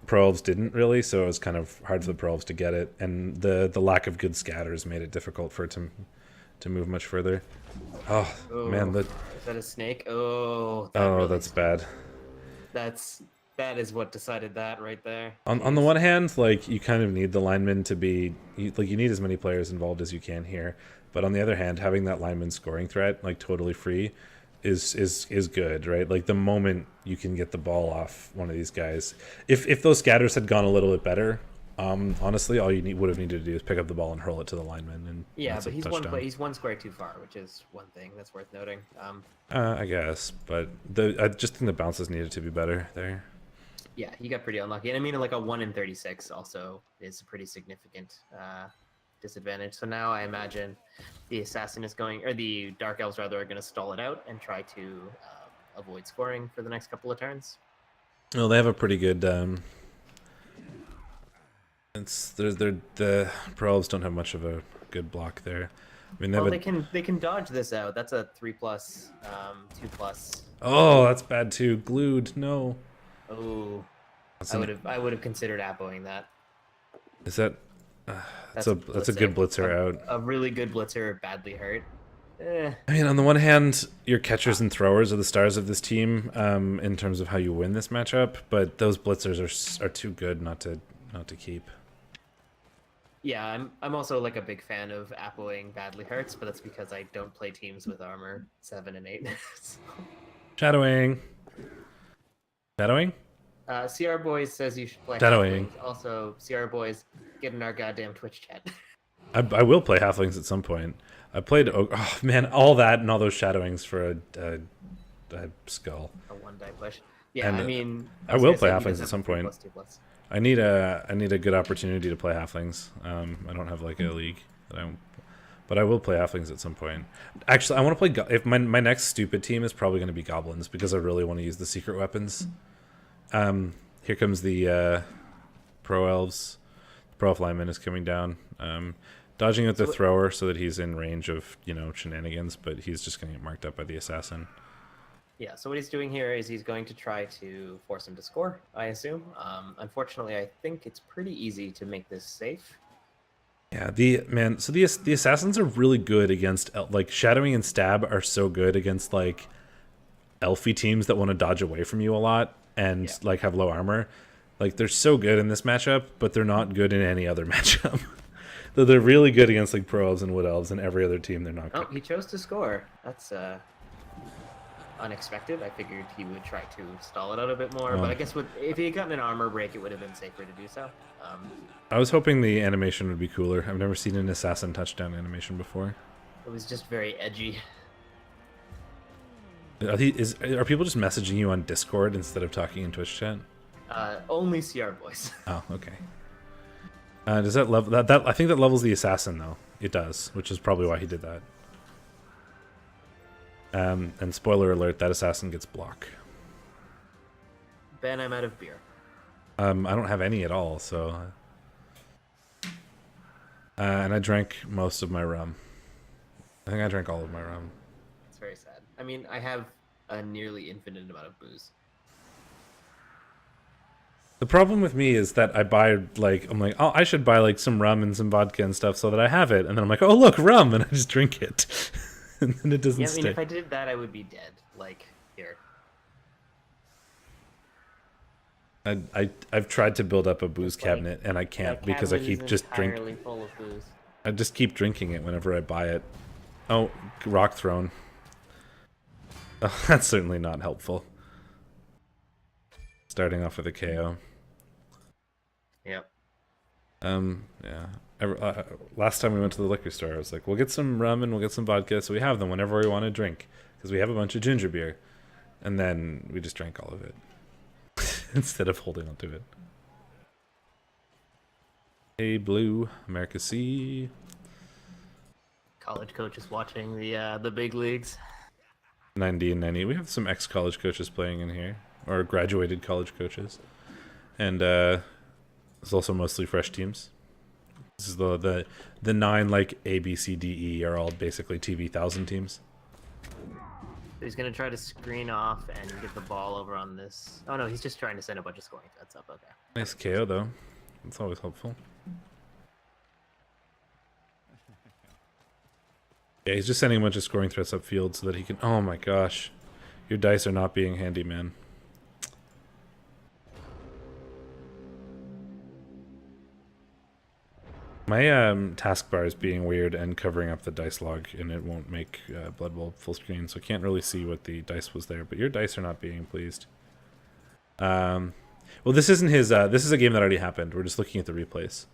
ProElves didn't really, so it was kind of hard for the ProElves to get it, and the lack of good scatters made it difficult for it to move much further. Oh man, is that a snake? Oh, really that's bad. That is what decided that right there. On the one hand, like you kind of need the lineman to be you need as many players involved as you can here, but on the other hand, having that lineman scoring threat like totally free is good, right? Like the moment you can get the ball off one of these guys, if those scatters had gone a little bit better, honestly, all you would have needed to do is pick up the ball and hurl it to the lineman, and yeah, but he's one square too far, which is one thing that's worth noting. I guess, but I just think the bounces needed to be better there. Yeah, he got pretty unlucky. And I mean, like a 1 in 36 also is a pretty significant disadvantage. So now I imagine the assassin is going, or the Dark Elves rather, are going to stall it out and try to avoid scoring for the next couple of turns. Well, they have a pretty good. The ProElves don't have much of a good block there. I mean, they can dodge this out. That's a 3+, 2+. Oh, that's bad too. Glued, no. Oh, I would have considered appoing that. Is that? That's a good blitzer out. A really good blitzer, badly hurt. I mean, on the one hand, your catchers and throwers are the stars of this team in terms of how you win this matchup, but those blitzers are too good not to keep. Yeah, I'm also like a big fan of appoing badly hurts, but that's because I don't play teams with armor 7 and 8. Shadowing. CR Boys says you should play Shadowing. Halflings. Also, CR Boys, get in our goddamn Twitch chat. I will play Halflings at some point. I played... Oh, man, all that and all those Shadowings for a skull. A 1-die push. Yeah, and, I mean... I will play Halflings at some point. 2+. I need a good opportunity to play Halflings. I don't have like a league but I will play Halflings at some point. Actually, I want to play... If my next stupid team is probably going to be Goblins because I really want to use the secret weapons. Here comes the ProElves. The ProElf lineman is coming down. Dodging with the thrower so that he's in range of, shenanigans, but he's just going to get marked up by the assassin. Yeah, so what he's doing here is he's going to try to force him to score, I assume. Unfortunately, I think it's pretty easy to make this safe. Yeah, the assassins are really good against, like, Shadowing and Stab are so good against, like, elfy teams that want to dodge away from you a lot and, like, have low armor. Like, they're so good in this matchup, but they're not good in any other matchup. Though they're really good against, like, Pro-Elves and Wood Elves, and every other team they're not good. Oh, he chose to score. That's, unexpected. I figured he would try to stall it out a bit more, but I guess if he had gotten an armor break, it would have been safer to do so. I was hoping the animation would be cooler. I've never seen an assassin touchdown animation before. It was just very edgy. Are people just messaging you on Discord instead of talking in Twitch chat? Only CR Boys. Oh, okay. Does that level that? I think that levels the assassin though. It does, which is probably why he did that. And spoiler alert, that assassin gets block. Ben, I'm out of beer. I don't have any at all, so... and I drank most of my rum. I think I drank all of my rum. It's very sad. I mean, I have a nearly infinite amount of booze. The problem with me is that I buy, like, I'm like, oh, I should buy, like, some rum and some vodka and stuff so that I have it. And then I'm like, oh, look, rum! And I just drink it. And then it doesn't stay. If I did that, I would be dead. Like, here. I've tried to build up a booze cabinet and I can't because I keep just drinking. Full of booze. I just keep drinking it whenever I buy it. Oh, rock thrown. Oh, that's certainly not helpful. Starting off with a KO. Yep. Yeah. Last time we went to the liquor store, I was like, we'll get some rum and we'll get some vodka, so we have them whenever we want to drink, because we have a bunch of ginger beer. And then we just drank all of it. Instead of holding on to it. Hey, Blue, America C. College coaches watching the big leagues. 90 and 90. We have some ex-college coaches playing in here, or graduated college coaches, and it's also mostly fresh teams. This is the 9 like A, B, C, D, E are all basically TV 1000 teams. He's gonna try to screen off and get the ball over on this. Oh no, he's just trying to send a bunch of scoring threats up. Okay. Nice KO though. That's always helpful. Yeah, he's just sending a bunch of scoring threats upfield so that he can... Oh my gosh. Your dice are not being handy, man. My taskbar is being weird and covering up the dice log, and it won't make Blood Bowl full screen, so I can't really see what the dice was there. But your dice are not being pleased. Well, this isn't his... this is a game that already happened. We're just looking at the replays.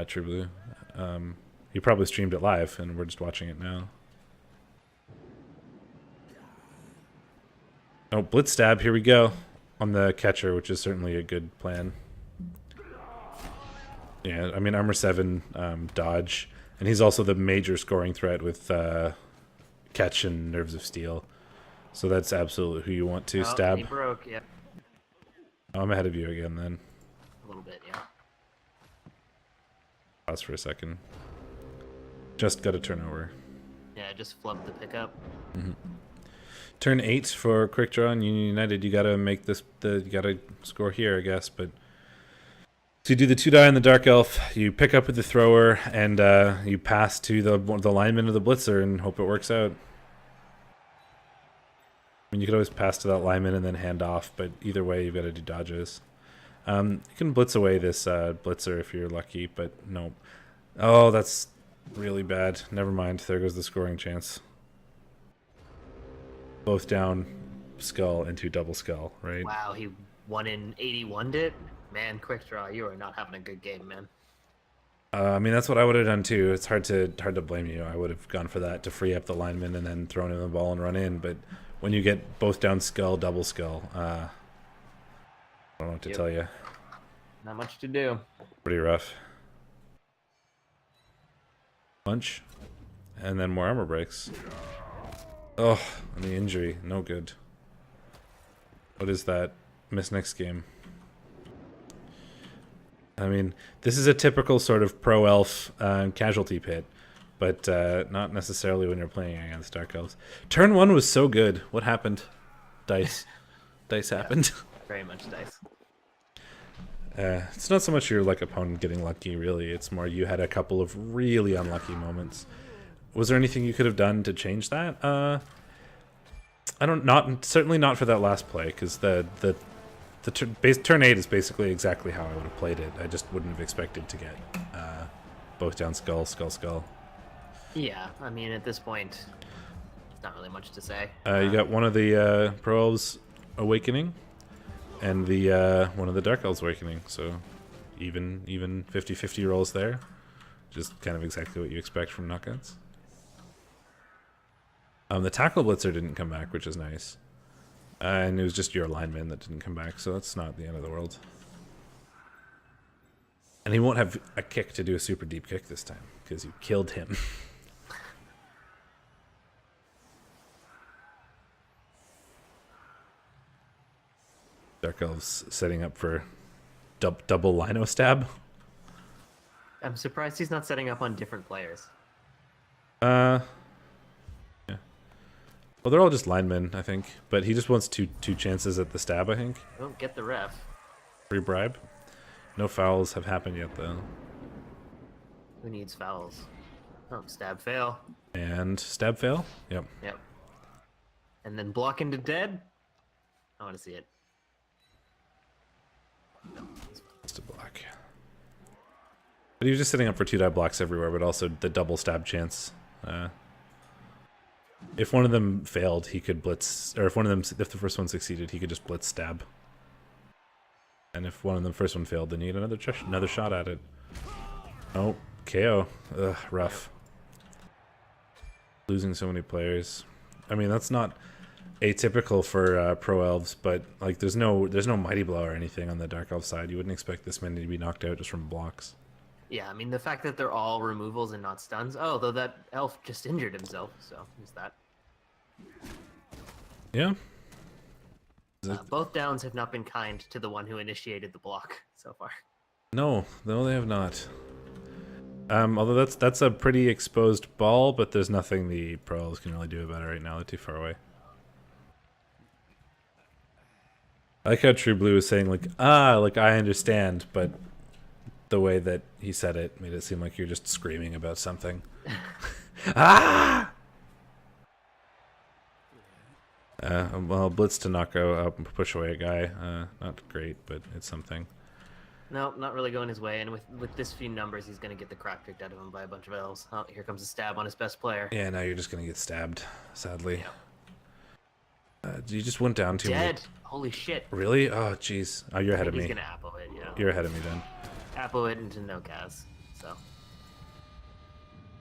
True Blue. He probably streamed it live, and we're just watching it now. Oh, blitz stab, here we go. On the catcher, which is certainly a good plan. Yeah, I mean, armor 7, dodge. And he's also the major scoring threat with catch and nerves of steel. So that's absolutely who you want to stab. He broke, yeah. Oh, I'm ahead of you again, then. A little bit, yeah. Pause for a second. Just got a turnover. Yeah, just flubbed the pickup. Mm-hmm. Turn 8 for quick draw on Union United. You gotta make this. You gotta score here, I guess. But so you do the 2 die on the Dark Elf. You pick up with the thrower, and you pass to the lineman of the blitzer and hope it works out. I mean, you could always pass to that lineman and then hand off, but either way, you've got to do dodges. You can blitz away this blitzer if you're lucky, but no. Oh, that's really bad. Never mind. There goes the scoring chance. Both down, skull into double skull, right? Wow, he 1 in 81'd it? Man, quick draw, you are not having a good game, man. I mean, that's what I would have done too. It's hard to blame you. I would have gone for that to free up the lineman and then thrown him the ball and run in, but when you get both down skull, double skull, I don't know what to tell you. Not much to do. Pretty rough. Punch. And then more armor breaks. Oh, and the injury. No good. What is that? Miss next game. I mean, this is a typical sort of pro-elf casualty pit, but not necessarily when you're playing against Dark Elves. Turn 1 was so good. What happened? Dice. Dice happened. Very much dice. It's not so much your opponent getting lucky, really. It's more you had a couple of really unlucky moments. Was there anything you could have done to change that? Certainly not for that last play, because the turn 8 is basically exactly how I would have played it. I just wouldn't have expected to get both down skull, skull, skull. Yeah, I mean, at this point, not really much to say. You got one of the ProElves Awakening, and the one of the Dark Elves Awakening, so even 50-50 rolls there. Just kind of exactly what you expect from knockouts. The Tackle Blitzer didn't come back, which is nice. And it was just your lineman that didn't come back, so that's not the end of the world. And he won't have a kick to do a super deep kick this time, because you killed him. Dark Elves setting up for double Lino stab. I'm surprised he's not setting up on different players. Yeah. Well, they're all just linemen, I think. But he just wants two chances at the stab, I think. Don't get the ref. Free bribe. No fouls have happened yet, though. Who needs fouls? Oh, stab fail. And stab fail? Yep. Yep. And then block into dead. I want to see it. No, it's a block. But he was just setting up for 2-die blocks everywhere, but also the double stab chance. If one of them failed, he could blitz, or if the first one succeeded, he could just blitz stab. And if one of the first one failed, then you get another shot at it. Oh, KO. Ugh, rough. Losing so many players. I mean, that's not atypical for ProElves, but like there's no Mighty Blow or anything on the Dark Elf side. You wouldn't expect this many to be knocked out just from blocks. Yeah, I mean, the fact that they're all removals and not stuns. Oh, though that elf just injured himself, so there's that. Yeah. Both downs have not been kind to the one who initiated the block so far. No, they have not. Although that's a pretty exposed ball, but there's nothing the ProElves can really do about it right now. They're too far away. I like how True Blue was saying, like I understand, but the way that he said it made it seem like you're just screaming about something. Ah! Well, blitz to knock out and push away a guy. Not great, but it's something. No, not really going his way, and with this few numbers, he's going to get the crap kicked out of him by a bunch of elves. Oh, here comes a stab on his best player. Yeah, now you're just going to get stabbed, sadly. Yeah. You just went down too Dead. much. Holy shit. Really? Oh, jeez. Oh, you're ahead of me. He's going to apple it, yeah. You're ahead of me then. Apple it into no cas, so.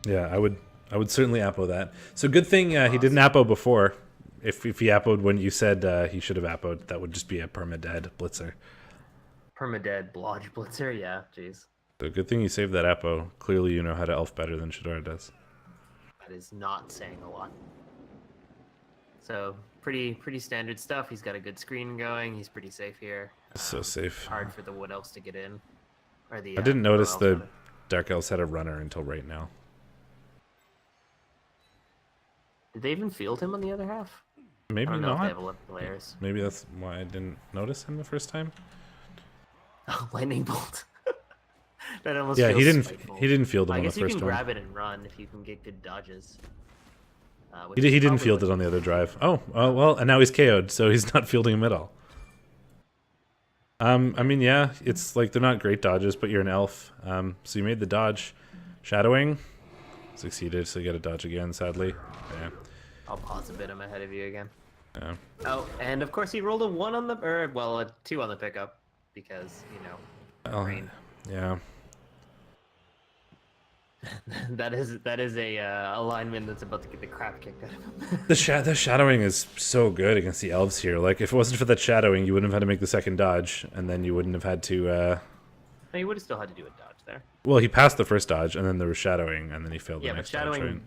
Yeah, I would certainly appo that. So good thing he didn't appo before. If he appoed when you said he should have appoed, that would just be a perma-dead blitzer. Perma-dead blodge blitzer, yeah, jeez. So good thing you saved that appo. Clearly you know how to elf better than Shadorra does. That is not saying a lot. So pretty standard stuff. He's got a good screen going. He's pretty safe here. So safe. Hard for the Wood Elves to get in. Or the, I didn't notice the Dark Elves had a runner until right now. Did they even field him on the other half? Maybe I don't know not. if they have 11 players. Maybe that's why I didn't notice him the first time. Oh, lightning bolt. That almost yeah, feels spiteful. he didn't field him on the I guess first you can one. grab it and run if you can get good dodges. He didn't field it on the other drive. Oh, well, and now he's KO'd, so he's not fielding him at all. I mean, yeah, it's like they're not great dodges, but you're an elf. So you made the dodge. Shadowing. Succeeded, so you got to dodge again, sadly. Yeah. I'll pause a bit. I'm ahead of you again. Yeah. Oh, and of course he rolled a 1 on the, or well, a 2 on the pickup because, you know, rain. Yeah. that is a alignment that's about to get the crap kicked out of him. The shadowing is so good against the elves here. Like, if it wasn't for that shadowing, you wouldn't have had to make the second dodge, and then you wouldn't have had to. No, you would have still had to do a dodge there. Well, he passed the first dodge, and then there was shadowing, and then he failed the next dodge. Yeah, but shadowing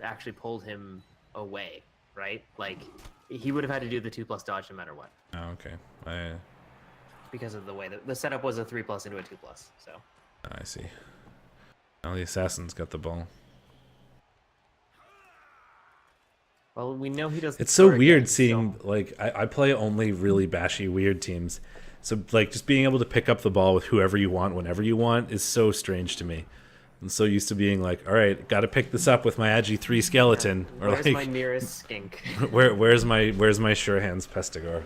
actually pulled him away, right? Like, he would have had to do the 2+ dodge no matter what. Oh, okay. Because of the way the setup was a 3+ into a 2+. So. I see. Now the assassin's got the ball. Well, we know he doesn't. It's so weird seeing, like, I play only really bashy weird teams. So, like, just being able to pick up the ball with whoever you want, whenever you want, is so strange to me. I'm so used to being like, all right, got to pick this up with my Agi 3 skeleton. Or where's like, my nearest skink? where's my sure hands Pestigor?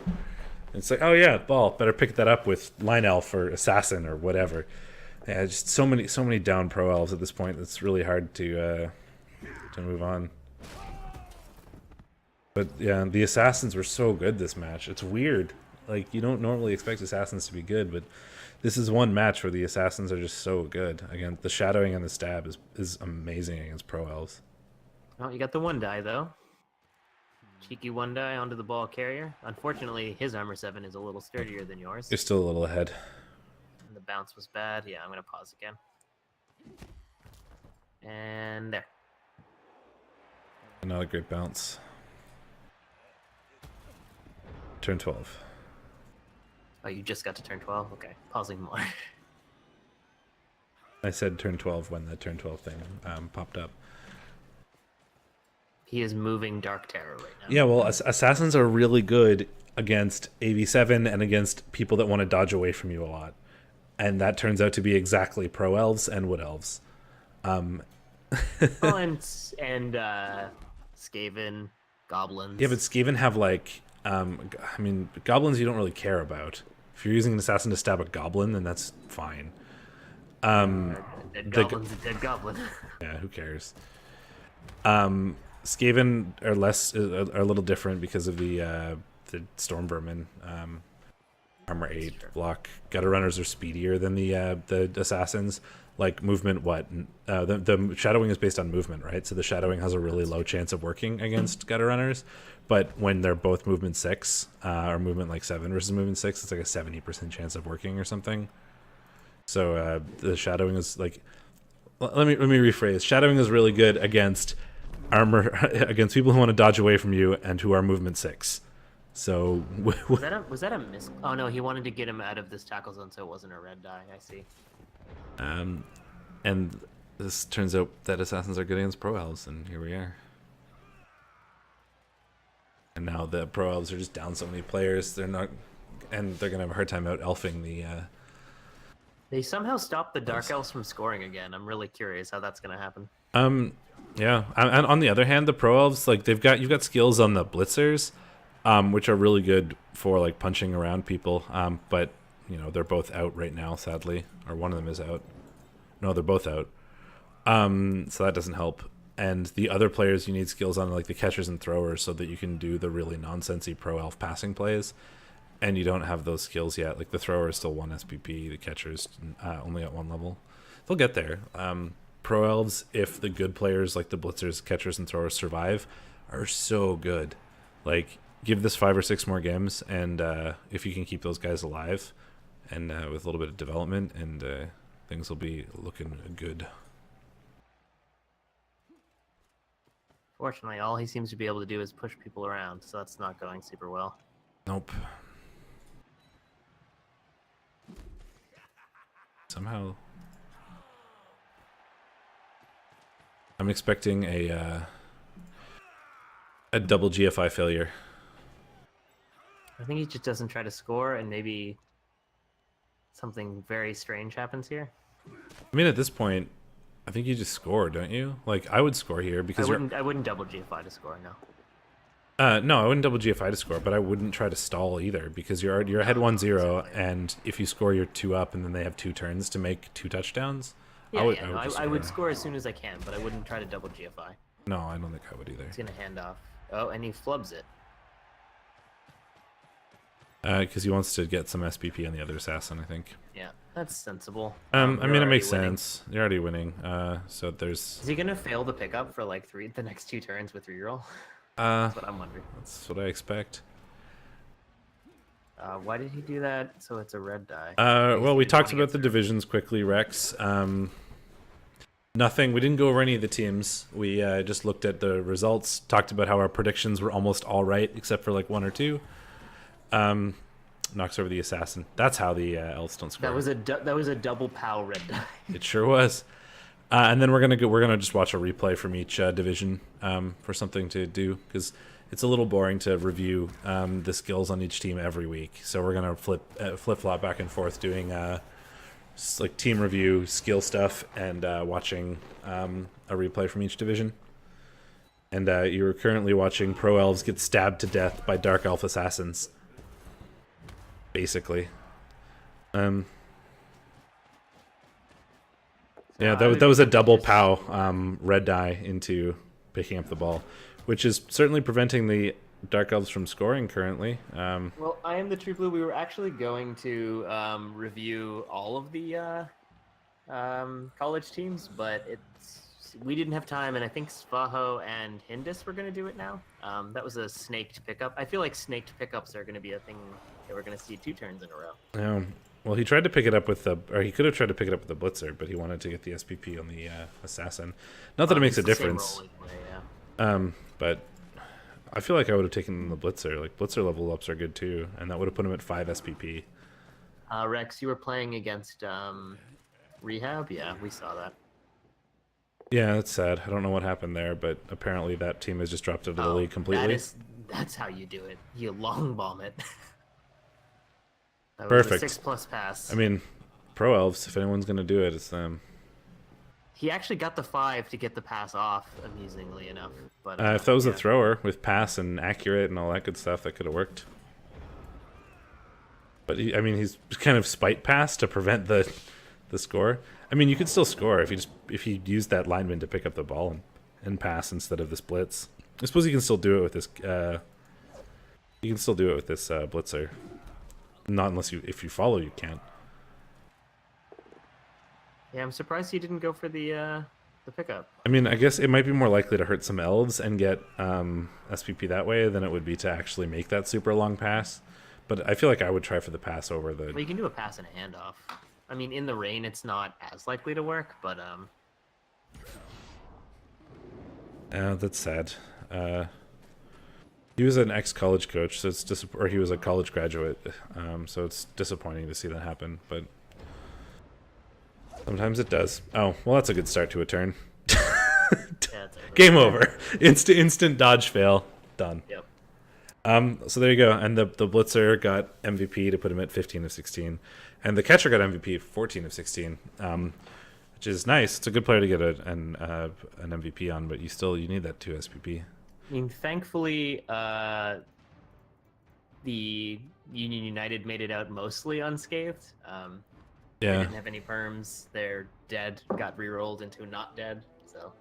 It's like, oh yeah, ball. Better pick that up with Line Elf or Assassin or whatever. Yeah, just so many down Pro Elves at this point. It's really hard to move on. But yeah, the Assassins were so good this match. It's weird. Like, you don't normally expect Assassins to be good, but this is one match where the Assassins are just so good. Again, the shadowing and the stab is amazing against Pro Elves. Oh, you got the 1 die though. Cheeky 1 die onto the ball carrier. Unfortunately, his armor 7 is a little sturdier than yours. You're still a little ahead. And the bounce was bad. Yeah, I'm gonna pause again. And there. Not a great bounce. Turn 12. Oh, you just got to turn 12? Okay, pausing more. I said turn 12 when the turn 12 thing popped up. He is moving Dark Terror right now. Yeah, well, Assassins are really good against AV7 and against people that want to dodge away from you a lot. And that turns out to be exactly Pro Elves and Wood Elves. Oh, and Skaven, goblins. Yeah, but Skaven have like, I mean, goblins you don't really care about. If you're using an assassin to stab a goblin, then that's fine. A dead goblin's a dead goblin. Yeah, who cares? Skaven are a little different because of the storm vermin. Armor 8 block. Gutter runners are speedier than the assassins. Like movement, the shadowing is based on movement, right? So the shadowing has a really low chance of working against gutter runners, but when they're both movement 6 or movement like 7 versus movement 6, it's like a 70% chance of working or something. So the shadowing is like, let me rephrase. Shadowing is really good against armor against people who want to dodge away from you and who are movement 6. So was that a miss? Oh no, he wanted to get him out of this tackle zone, so it wasn't a red die. I see. And this turns out that assassins are good against ProElves, and here we are. And now the ProElves are just down so many players. They're not, and they're gonna have a hard time out elfing the. They somehow stopped the Dark Elves from scoring again. I'm really curious how that's gonna happen. Yeah. And on the other hand, the ProElves, like you've got skills on the Blitzers, which are really good for like punching around people. But you know they're both out right now, sadly, or one of them is out. No, they're both out. So that doesn't help. And the other players, you need skills on like the catchers and throwers so that you can do the really nonsensy pro-elf passing plays. And you don't have those skills yet. Like the thrower is still 1 SPP, the catcher's only at 1 level. They'll get there. Pro-elves, if the good players like the blitzers, catchers, and throwers survive, are so good. Like, give this 5 or 6 more games, and if you can keep those guys alive, and with a little bit of development, and things will be looking good. Fortunately, all he seems to be able to do is push people around, so that's not going super well. Nope. Somehow, I'm expecting a double GFI failure. I think he just doesn't try to score, and maybe something very strange happens here. I mean, at this point, I think you just score, don't you? Like, I would score here because I wouldn't double GFI to score, no. No, I wouldn't double GFI to score, but I wouldn't try to stall either because you're ahead 1-0, and if you score, you're 2 up, and then they have 2 turns to make 2 touchdowns. I would score as soon as I can, but I wouldn't try to double GFI. No, I don't think I would either. He's gonna hand off. Oh, and he flubs it. Because he wants to get some SPP on the other assassin, I think. Yeah, that's sensible. I mean, it makes sense. You're already winning. So there's. Is he gonna fail the pickup for like the next 2 turns with reroll? That's what I'm wondering. That's what I expect. Why did he do that? So it's a red die. Well, we talked about the divisions quickly, Rex. Nothing. We didn't go over any of the teams. We just looked at the results, talked about how our predictions were almost all right, except for like 1 or 2. Knocks over the assassin. That's how the elves don't score. That was a double POW red die. It sure was. And then we're gonna just watch a replay from each division for something to do because it's a little boring to review the skills on each team every week. So we're gonna flip flop back and forth doing like team review, skill stuff, and watching a replay from each division. And you are currently watching ProElves get stabbed to death by Dark Elf assassins. Basically. Yeah, that was a double POW red die into picking up the ball, which is certainly preventing the Dark Elves from scoring currently. Well, I am the True Blue. We were actually going to review all of the college teams, but we didn't have time, and I think Svaho and Hindus were going to do it now. That was a snaked pickup. I feel like snaked pickups are going to be a thing that we're going to see 2 turns in a row. Well, he tried to pick it up with he could have tried to pick it up with the Blitzer, but he wanted to get the SPP on the Assassin. Not that it makes a difference. But I feel like I would have taken the Blitzer. Like, Blitzer level ups are good too, and that would have put him at 5 SPP. Rex, you were playing against Rehab? Yeah, we saw that. Yeah, that's sad. I don't know what happened there, but apparently that team has just dropped out of the league completely. That's how you do it. You long bomb it. That Perfect. Was a 6+ pass. I mean, ProElves, if anyone's going to do it, it's them. He actually got the 5 to get the pass off, amusingly enough. But if that was a thrower with pass and accurate and all that good stuff, that could have worked. But I mean, he's kind of spite pass to prevent the score. I mean, you could still score if he used that lineman to pick up the ball and pass instead of this blitz. I suppose you can still do it with this. You can still do it with this blitzer. Not unless if you follow, you can't. Yeah, I'm surprised he didn't go for the pickup. I mean, I guess it might be more likely to hurt some elves and get SPP that way than it would be to actually make that super long pass. But I feel like I would try for the pass over the... Well, you can do a pass and a handoff. I mean, in the rain, it's not as likely to work, but... that's sad. He was an ex-college coach, so it's or he was a college graduate, so it's disappointing to see that happen, but... Sometimes it does. Oh, well, that's a good start to a turn. Game over. Instant dodge fail. Done. Yep. So there you go. And the blitzer got MVP to put him at 15 of 16. And the catcher got MVP 14 of 16, which is nice. It's a good player to get an MVP on, but you need that 2 SPP. I mean, thankfully, the Union United made it out mostly unscathed. They didn't have any perms. Their dead got rerolled into not dead. So.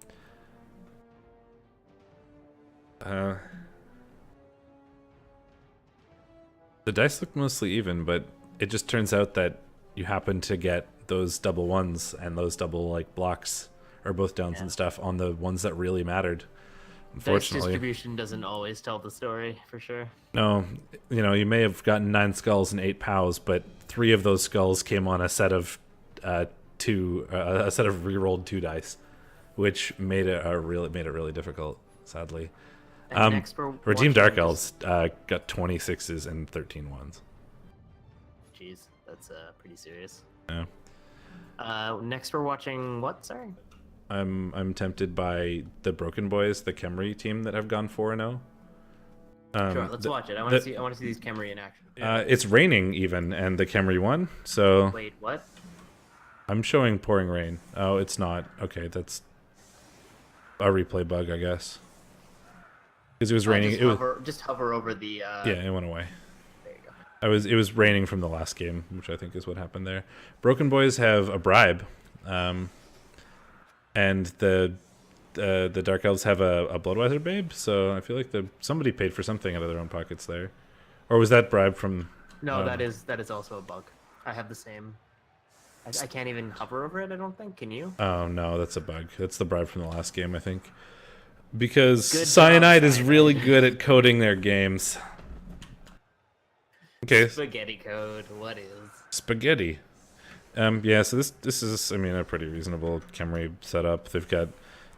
The dice look mostly even, but it just turns out that you happen to get those double ones and those double blocks or both downs and stuff on the ones that really mattered. Unfortunately, dice distribution doesn't always tell the story for sure. No, you may have gotten 9 skulls and 8 pows, but 3 of those skulls came on a set of rerolled 2 dice, which made it really difficult. Sadly, for Team Dark Elves got 26s and 13 ones. Jeez, that's pretty serious. Yeah. Next, we're watching what? Sorry. I'm tempted by the Broken Boys, the Khemri team that have gone 4-0. Sure, let's watch it. I want to see these Khemri in action. It's raining even, and the Khemri won. So wait, what? I'm showing pouring rain. Oh, it's not. Okay, that's a replay bug, I guess. Because it was raining. Just hover over the. Yeah, it went away. There you go. It was raining from the last game, which I think is what happened there. Broken Boys have a bribe. And the Dark Elves have a Bloodweiser babe, so I feel like somebody paid for something out of their own pockets there. Or was that bribe from... No, that is also a bug. I have the same... I can't even hover over it, I don't think. Can you? Oh, no, that's a bug. That's the bribe from the last game, I think. Because Cyanide is really good at coding their games. Okay. Spaghetti code, what is? Spaghetti. Yeah, so this is, I mean, a pretty reasonable Khemri setup. They've got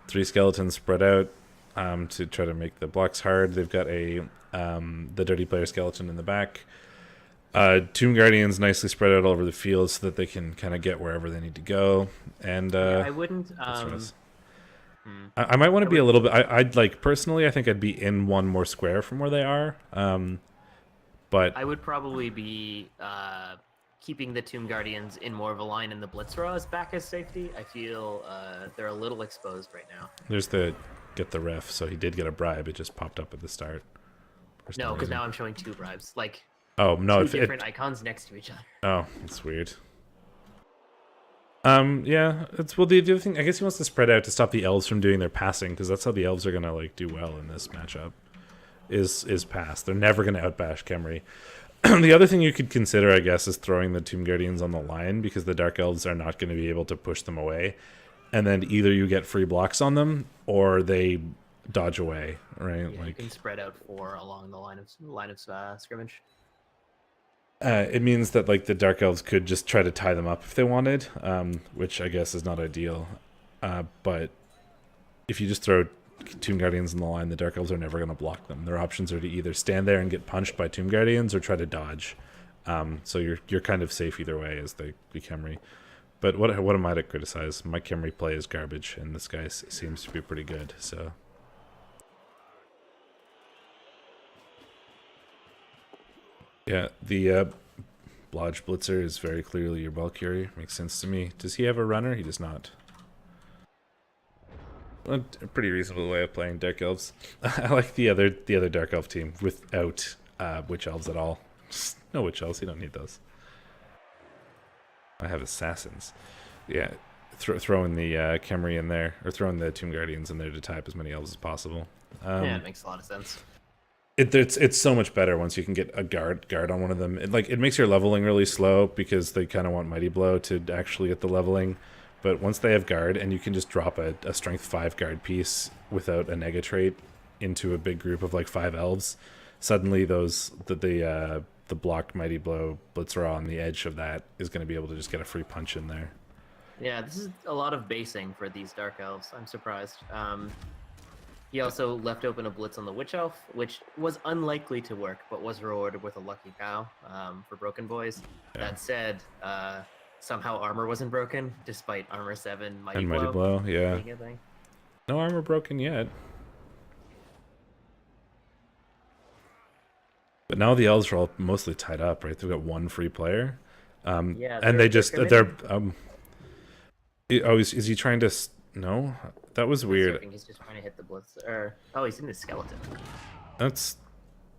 3 skeletons spread out to try to make the blocks hard. They've got the Dirty Player skeleton in the back. Tomb Guardians nicely spread out all over the field so that they can kind of get wherever they need to go. And I wouldn't... I might want to be a little bit... I'd like, personally, I think I'd be in one more square from where they are. But I would probably be... keeping the Tomb Guardians in more of a line and the Blitzraws back as safety. I feel they're a little exposed right now. There's get the ref, so he did get a bribe. It just popped up at the start. No, because now I'm showing 2 bribes. Oh, no. 2 different icons next to each other. Oh, that's weird. Yeah, the other thing, I guess he wants to spread out to stop the elves from doing their passing, because that's how the elves are going to do well in this matchup, is pass. They're never going to outbash Khemri. The other thing you could consider, I guess, is throwing the Tomb Guardians on the line, because the Dark Elves are not going to be able to push them away. And then either you get free blocks on them, or they dodge away, right? Yeah, you can spread out 4 along the line of scrimmage. It means that the Dark Elves could just try to tie them up if they wanted, which I guess is not ideal. But if you just throw Tomb Guardians in the line, the Dark Elves are never going to block them. Their options are to either stand there and get punched by Tomb Guardians or try to dodge. So you're kind of safe either way as the Khemri. But what am I to criticize? My Khemri play is garbage, and this guy seems to be pretty good. So yeah, the Blodge Blitzer is very clearly your Valkyrie. Makes sense to me. Does he have a runner? He does not. A pretty reasonable way of playing Dark Elves. I like the other Dark Elf team without Witch Elves at all. Just no Witch Elves, you don't need those. I have Assassins. Yeah, throwing the Khemri in there, or throwing the Tomb Guardians in there to tie up as many elves as possible. Yeah, it makes a lot of sense. It's so much better once you can get a guard on one of them. It makes your leveling really slow because they kind of want Mighty Blow to actually get the leveling. But once they have guard, and you can just drop a strength 5 guard piece without a nega trait into a big group of like 5 elves, suddenly the blocked Mighty Blow Blitzerer on the edge of that is going to be able to just get a free punch in there. Yeah, this is a lot of basing for these Dark Elves. I'm surprised. He also left open a blitz on the Witch Elf, which was unlikely to work, but was rewarded with a lucky cow for Broken Boys. Yeah. That said, somehow armor wasn't broken, despite armor 7 Mighty Blow. Yeah. No armor broken yet. But now the elves are all mostly tied up, right? They've got one free player. Yeah, and is he trying to... No? That was weird. I think he's just trying to hit the blitz. Oh, he's in the skeleton. That's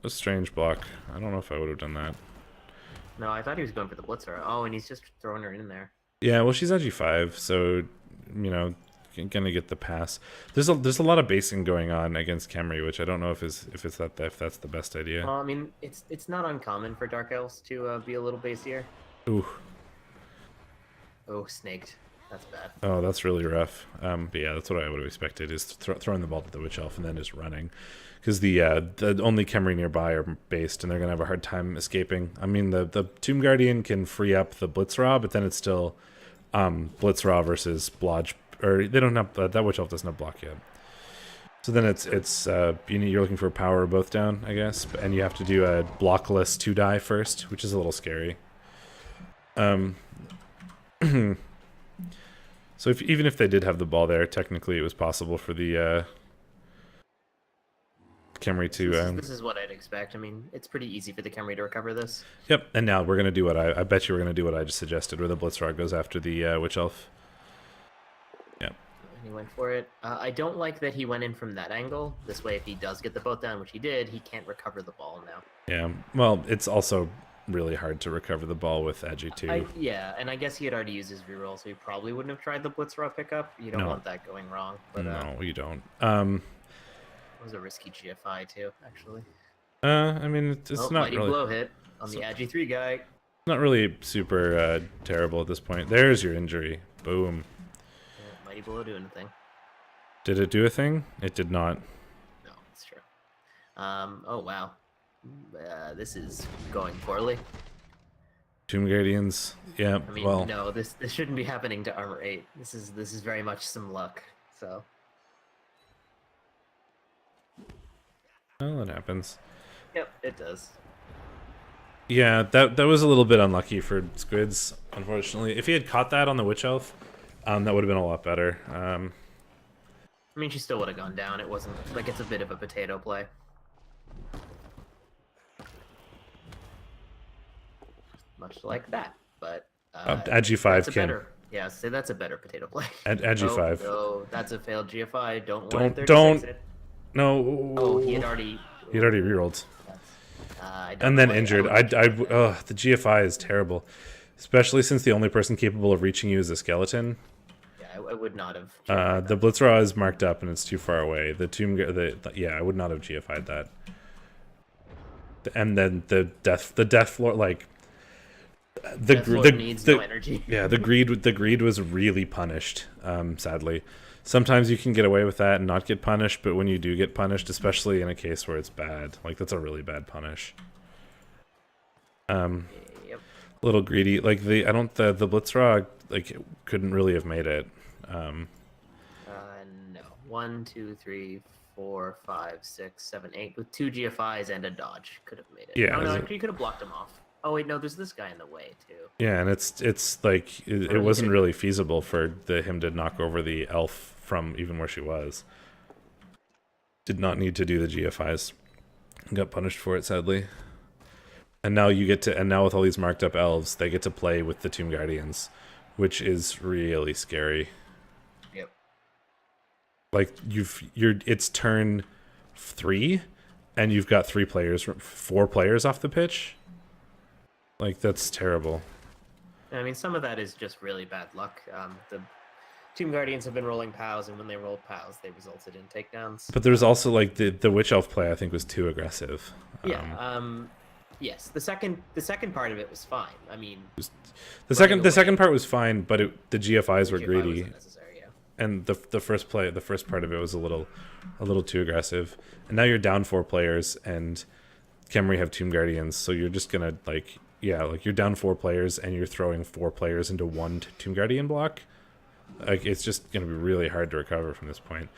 a strange block. I don't know if I would have done that. No, I thought he was going for the blitzer. Oh, and he's just throwing her in there. Yeah, well, she's G5, so, gonna get the pass. There's a lot of basing going on against Khemri, which I don't know if that's the best idea. Well, I mean, it's not uncommon for Dark Elves to be a little basier. Ooh. Oh, snaked. That's bad. Oh, that's really rough. But yeah, that's what I would have expected, is throwing the ball to the Witch Elf and then just running. Because the only Khemri nearby are based, and they're going to have a hard time escaping. I mean, the Tomb Guardian can free up the Blitzerer, but then it's still Blitzerer versus Blodge. Or they don't have... that Witch Elf doesn't have block yet. So then you're looking for power both down, I guess. And you have to do a blockless 2-die first, which is a little scary. So even if they did have the ball there, technically it was possible for the Khemri to... This is what I'd expect. I mean, it's pretty easy for the Khemri to recover this. Yep, and now we're going to do what I bet you we're going to do what I just suggested, where the Blitzerer goes after the Witch Elf. Yep. And he went for it. I don't like that he went in from that angle. This way, if he does get the boat down, which he did, he can't recover the ball now. Yeah, well, it's also really hard to recover the ball with Agi too. Yeah, and I guess he had already used his reroll, so he probably wouldn't have tried the Blitzerer pickup. You don't want that going wrong. But, no, you don't. It was a risky GFI too, actually. I mean, it's not Mighty really... Blow hit on the Agi 3 guy. Not really super terrible at this point. There's your injury. Boom. Yeah, Mighty Blow doing a thing. Did it do a thing? It did not. No, it's true. Oh, wow. This is going poorly. Tomb Guardians, yeah. I mean, well, no, this shouldn't be happening to Armor 8. This is very much some luck. So. Well, it happens. Yep, it does. Yeah, that was a little bit unlucky for Squids, unfortunately. If he had caught that on the Witch Elf, that would have been a lot better. I mean, she still would have gone down. It wasn't like it's a bit of a potato play. Much like that, but Agi5 can. Yeah, say that's a better potato play. Agi5. No, that's a failed GFI. Don't. No. Oh, he had already rerolled. And then injured. The GFI is terrible, especially since the only person capable of reaching you is a skeleton. Yeah, I would not have. The Blitzerer is marked up and it's too far away. The Tomb, I would not have GFI'd that. And then the death floor, like. Needs no energy. Yeah, the greed was really punished, sadly. Sometimes you can get away with that and not get punished, but when you do get punished, especially in a case where it's bad, like that's a really bad punish. Yep. Little greedy, like the Blitzerer like couldn't really have made it. No. 1, 2, 3, 4, 5, 6, 7, 8 with 2 GFIs and a dodge could have made it. Yeah. No, you could have blocked him off. Oh wait, no, there's this guy in the way too. Yeah, and it's like it wasn't really feasible for him to knock over the elf from even where she was. Did not need to do the GFIs. Got punished for it, sadly. And now now with all these marked up elves, they get to play with the Tomb Guardians, which is really scary. Yep. Like it's turn 3, and you've got 4 players off the pitch. Like, that's terrible. I mean, some of that is just really bad luck. The Tomb Guardians have been rolling POWs, and when they rolled POWs, they resulted in takedowns. But there's also like the Witch Elf play, I think, was too aggressive. Yes, the second part of it was fine. I mean, the second part was fine, but the GFIs were greedy. Wasn't necessary, yeah. And the first part of it was a little too aggressive. And now you're down 4 players, and Khemri have Tomb Guardians, so you're just gonna you're down 4 players, and you're throwing 4 players into 1 Tomb Guardian block. Like, it's just gonna be really hard to recover from this point.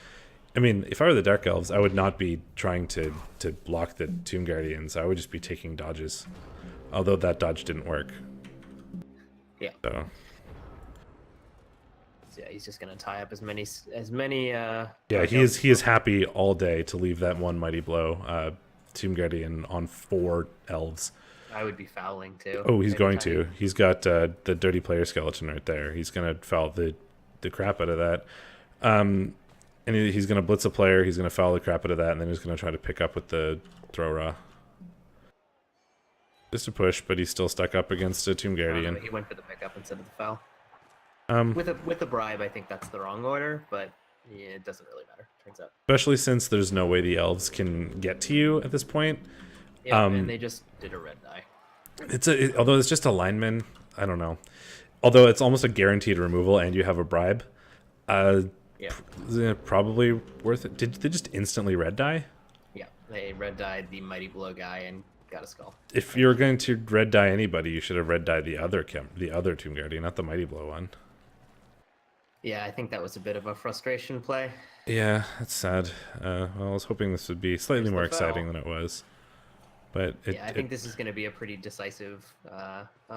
I mean, if I were the Dark Elves, I would not be trying to block the Tomb Guardians. I would just be taking dodges, although that dodge didn't work. Yeah. So yeah, he's just gonna tie up as many. Yeah, he is happy all day to leave that one mighty blow, Tomb Guardian on 4 elves. I would be fouling too. Oh, he's going to. He's got the dirty player skeleton right there. He's gonna foul the crap out of that. And he's gonna blitz a player. He's gonna foul the crap out of that, and then he's gonna try to pick up with the throw raw. Just a push, but he's still stuck up against a Tomb Guardian. He went for the pickup instead of the foul. With a bribe, I think that's the wrong order, but yeah, it doesn't really matter. Turns out. Especially since there's no way the elves can get to you at this point. Yeah, and they just did a red die. Although it's just a lineman, I don't know. Although it's almost a guaranteed removal, and you have a bribe. Yeah. Probably worth it. Did they just instantly red die? Yeah, they red died the Mighty Blow guy and got a skull. If you're going to red die anybody, you should have red died the other Tomb Guardian, not the Mighty Blow one. Yeah, I think that was a bit of a frustration play. Yeah, that's sad. Well, I was hoping this would be slightly more exciting than it was. But I think this is going to be a pretty decisive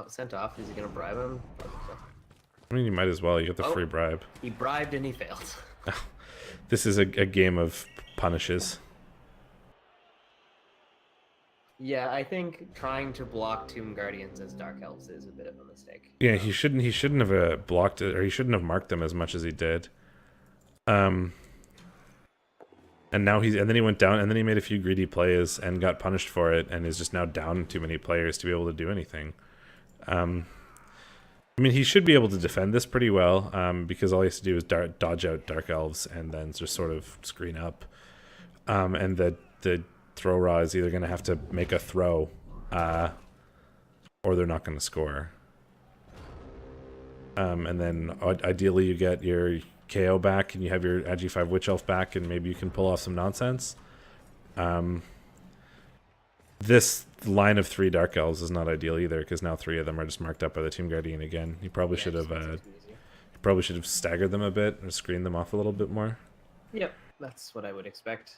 sent off. Is he going to bribe him? I mean, you might as well. You get the free bribe. He bribed and he failed. This is a game of punishes. Yeah, I think trying to block Tomb Guardians as Dark Elves is a bit of a mistake. Yeah, he shouldn't have blocked it, or he shouldn't have marked them as much as he did. And now then he went down, and then he made a few greedy plays and got punished for it, and is just now down too many players to be able to do anything. I mean, he should be able to defend this pretty well, because all he has to do is dodge out Dark Elves and then just sort of screen up. And the throw raw is either going to have to make a throw, or they're not going to score. And then ideally you get your KO back, and you have your Agi5 Witch Elf back, and maybe you can pull off some nonsense. This line of 3 Dark Elves is not ideal either, because now 3 of them are just marked up by the Tomb Guardian again. You probably should have staggered them a bit or screened them off a little bit more. Yep, that's what I would expect.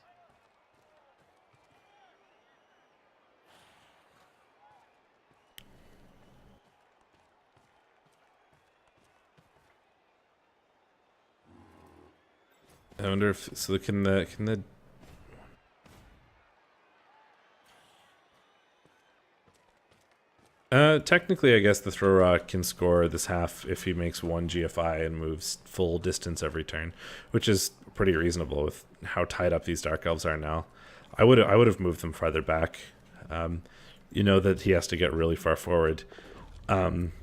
I wonder if can the technically, I guess the throw raw can score this half if he makes 1 GFI and moves full distance every turn, which is pretty reasonable with how tied up these Dark Elves are now. I would have moved them farther back. You know that he has to get really far forward. If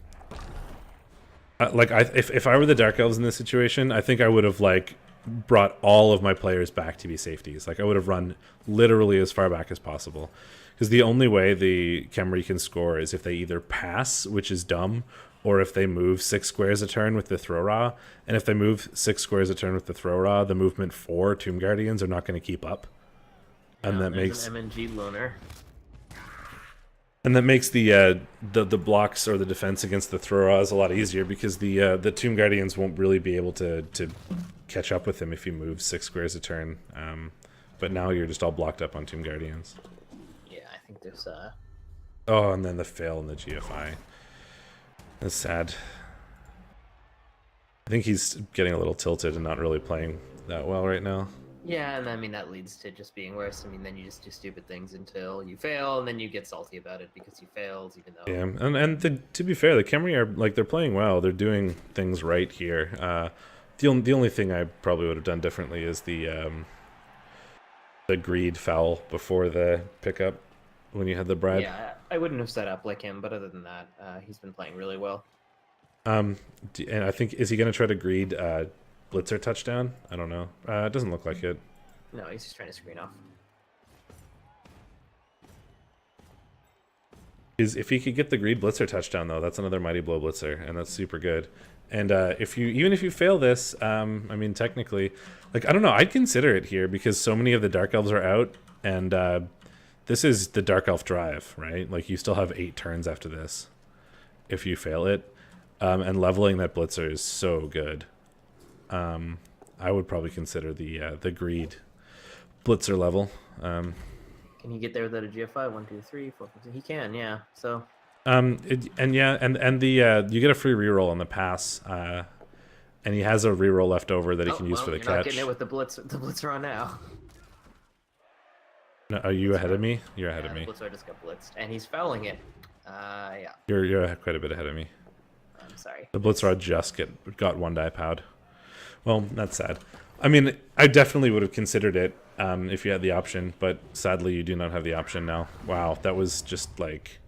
I were the Dark Elves in this situation, I think I would have brought all of my players back to be safeties. I would have run literally as far back as possible. Because the only way the Khemri can score is if they either pass, which is dumb, or if they move 6 squares a turn with the throw raw. And if they move 6 squares a turn with the throw raw, the movement 4 Tomb Guardians are not going to keep up. And that makes an MNG loner. And that makes the blocks or the defense against the throw raws a lot easier, because the Tomb Guardians won't really be able to catch up with him if he moves 6 squares a turn. But now you're just all blocked up on Tomb Guardians. I think there's Oh, and then the fail in the GFI. That's sad. I think he's getting a little tilted and not really playing that well right now. Yeah, and I mean that leads to just being worse. I mean, then you just do stupid things until you fail, and then you get salty about it because you failed, even though. Yeah, and to be fair, the Khemri are they're playing well. They're doing things right here. The only thing I probably would have done differently is the greed foul before the pickup when you had the bribe. Yeah, I wouldn't have set up like him, but other than that, he's been playing really well. And I think, is he going to try to greed Blitzer touchdown? I don't know. It doesn't look like it. No, he's just trying to screen off. If he could get the greed Blitzer touchdown, though, that's another Mighty Blow Blitzer, and that's super good. And even if you fail this, I mean, technically, like, I don't know, I'd consider it here because so many of the Dark Elves are out, and this is the Dark Elf drive, right? Like, you still have 8 turns after this if you fail it. And leveling that Blitzer is so good. I would probably consider the greed Blitzer level. Can he get there without a GFI? 1, 2, 3, 4, 5, 6. He can, yeah. So. And the you get a free reroll on the pass, and he has a reroll left over that he can use for the you're catch. Not getting it with the Blitzer on now. No, are you ahead of me? You're ahead of me. Blitzer just got blitzed, and he's fouling it. Yeah. You're quite a bit ahead of me. I'm sorry. The Blitzer just got 1 die powed. Well, that's sad. I mean, I definitely would have considered it if you had the option, but sadly you do not have the option now. Wow, that was just like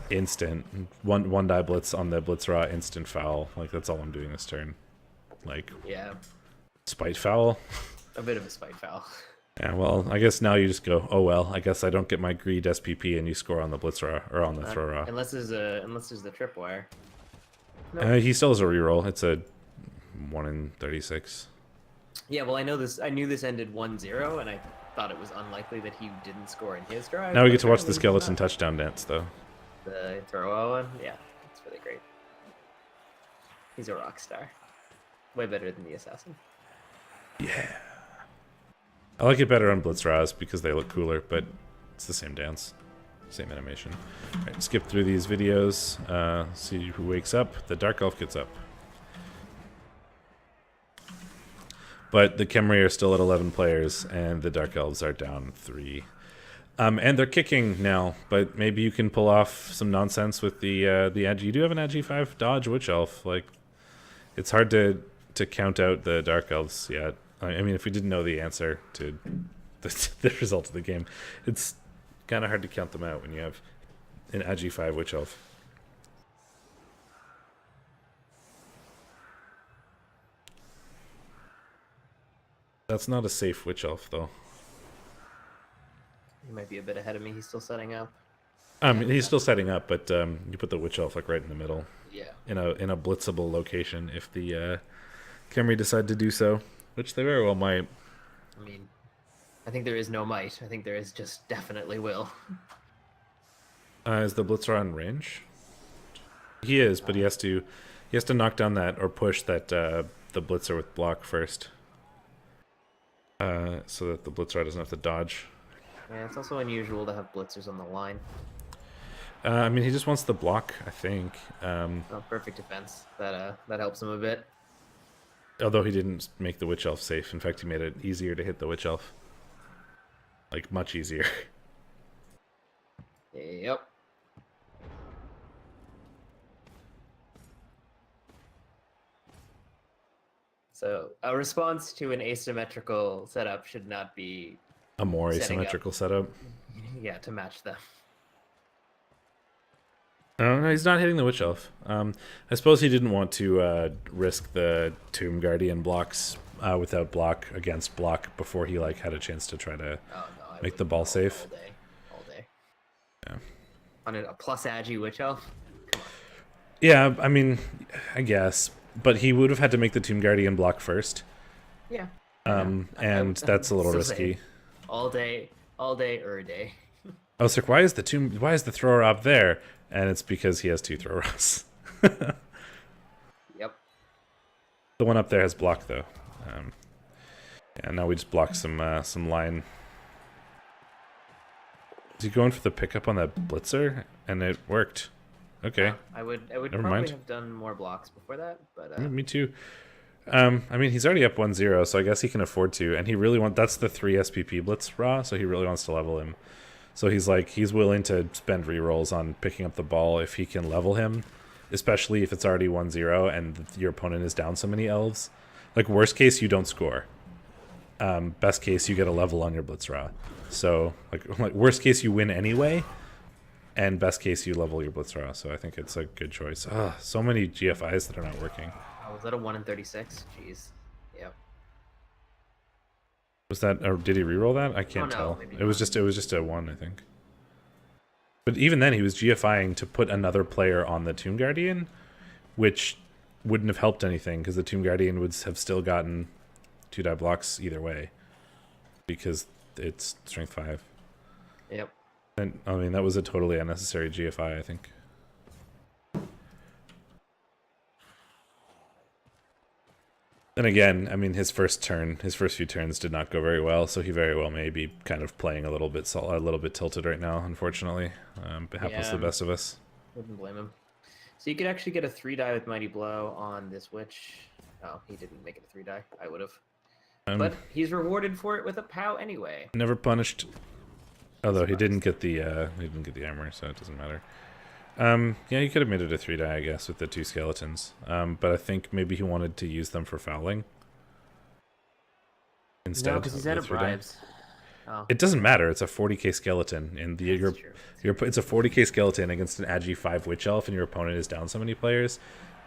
instant. One die blitz on the Blitzer, instant foul. Like, that's all I'm doing this turn. Like, yeah. Spite foul. A bit of a spite foul. Yeah, well, I guess now you just go, oh well, I guess I don't get my greed SPP, and you score on the Blitzer or on the throw. Unless there's the tripwire. Nope. He still has a reroll. It's a 1 in 36. Yeah, well, I knew this ended 1-0, and I thought it was unlikely that he didn't score in his drive. Now we get to watch the skeleton touchdown dance, though. The throw one, yeah, it's really great. He's a rock star. Way better than the assassin. Yeah. I like it better on Blitzraz because they look cooler, but it's the same dance. Same animation. All right, skip through these videos. See who wakes up. The Dark Elf gets up. But the Khemri are still at 11 players, and the Dark Elves are down 3. And they're kicking now, but maybe you can pull off some nonsense with the Agi. You do have an Agi 5 dodge Witch Elf. Like, it's hard to count out the Dark Elves yet. I mean, if we didn't know the answer to the result of the game, it's kind of hard to count them out when you have an Agi 5 Witch Elf. That's not a safe Witch Elf, though. He might be a bit ahead of me. He's still setting up. I mean, he's still setting up, but you put the Witch Elf like right in the middle. Yeah. In a blitzable location if the Khemri decide to do so, which they very well might. I mean, I think there is no might. I think there is just definitely will. Is the Blitzer on range? He is, but he has to knock down that or push that the Blitzer with block first. So that the Blitzer doesn't have to dodge. Yeah, it's also unusual to have Blitzers on the line. I mean, he just wants the block, I think. Perfect defense. That helps him a bit. Although he didn't make the Witch Elf safe. In fact, he made it easier to hit the Witch Elf. Like, much easier. Yep. So, a response to an asymmetrical setup should not be a more asymmetrical setup. Yeah, to match them. No, he's not hitting the Witch Elf. I suppose he didn't want to risk the Tomb Guardian blocks without block against block before he had a chance to try to make the ball safe. All day. Yeah. On a plus Agi Witch Elf? Come on. Yeah, I mean, I guess. But he would have had to make the Tomb Guardian block first. Yeah. And that's a little risky. All day, day. I was like, why is the thrower up there? And it's because he has 2 throwers. Yep. The one up there has block though. Yeah, now we just block some line. Is he going for the pickup on that Blitzer? And it worked. Okay. I would Never probably mind. have done more blocks before that, but Me too. I mean, he's already up 1-0, so I guess he can afford to. And he really that's the 3 SPP Blitz raw, so he really wants to level him. So he's willing to spend rerolls on picking up the ball if he can level him, especially if it's already 1-0 and your opponent is down so many elves. Like, worst case, you don't score. Best case, you get a level on your Blitzraw. So, like worst case, you win anyway. And best case, you level your Blitzraw. So I think it's a good choice. So many GFIs that are not working. Oh, was that a 1 in 36? Jeez. Yep. Was that, or did he reroll that? I can't tell. It was just a 1, I think. But even then, he was GFIing to put another player on the Tomb Guardian, which wouldn't have helped anything because the Tomb Guardian would have still gotten 2-die blocks either way because it's strength 5. Yep. And I mean, that was a totally unnecessary GFI, I think. And again, I mean, his first few turns did not go very well, so he very well may be kind of playing a little bit tilted right now, unfortunately. It happens to the best of us. Wouldn't blame him. So you could actually get a 3-die with Mighty Blow on this witch. Oh, he didn't make it a 3-die. I would have. But he's rewarded for it with a POW anyway. Never punished. Although he didn't get the armor, so it doesn't matter. Yeah, he could have made it a 3-die, I guess, with the 2 skeletons. But I think maybe he wanted to use them for fouling instead. No, because he's out of bribes. Oh. It doesn't matter. It's a 40k skeleton, and it's a 40k skeleton against an Agi 5 Witch Elf, and your opponent is down so many players.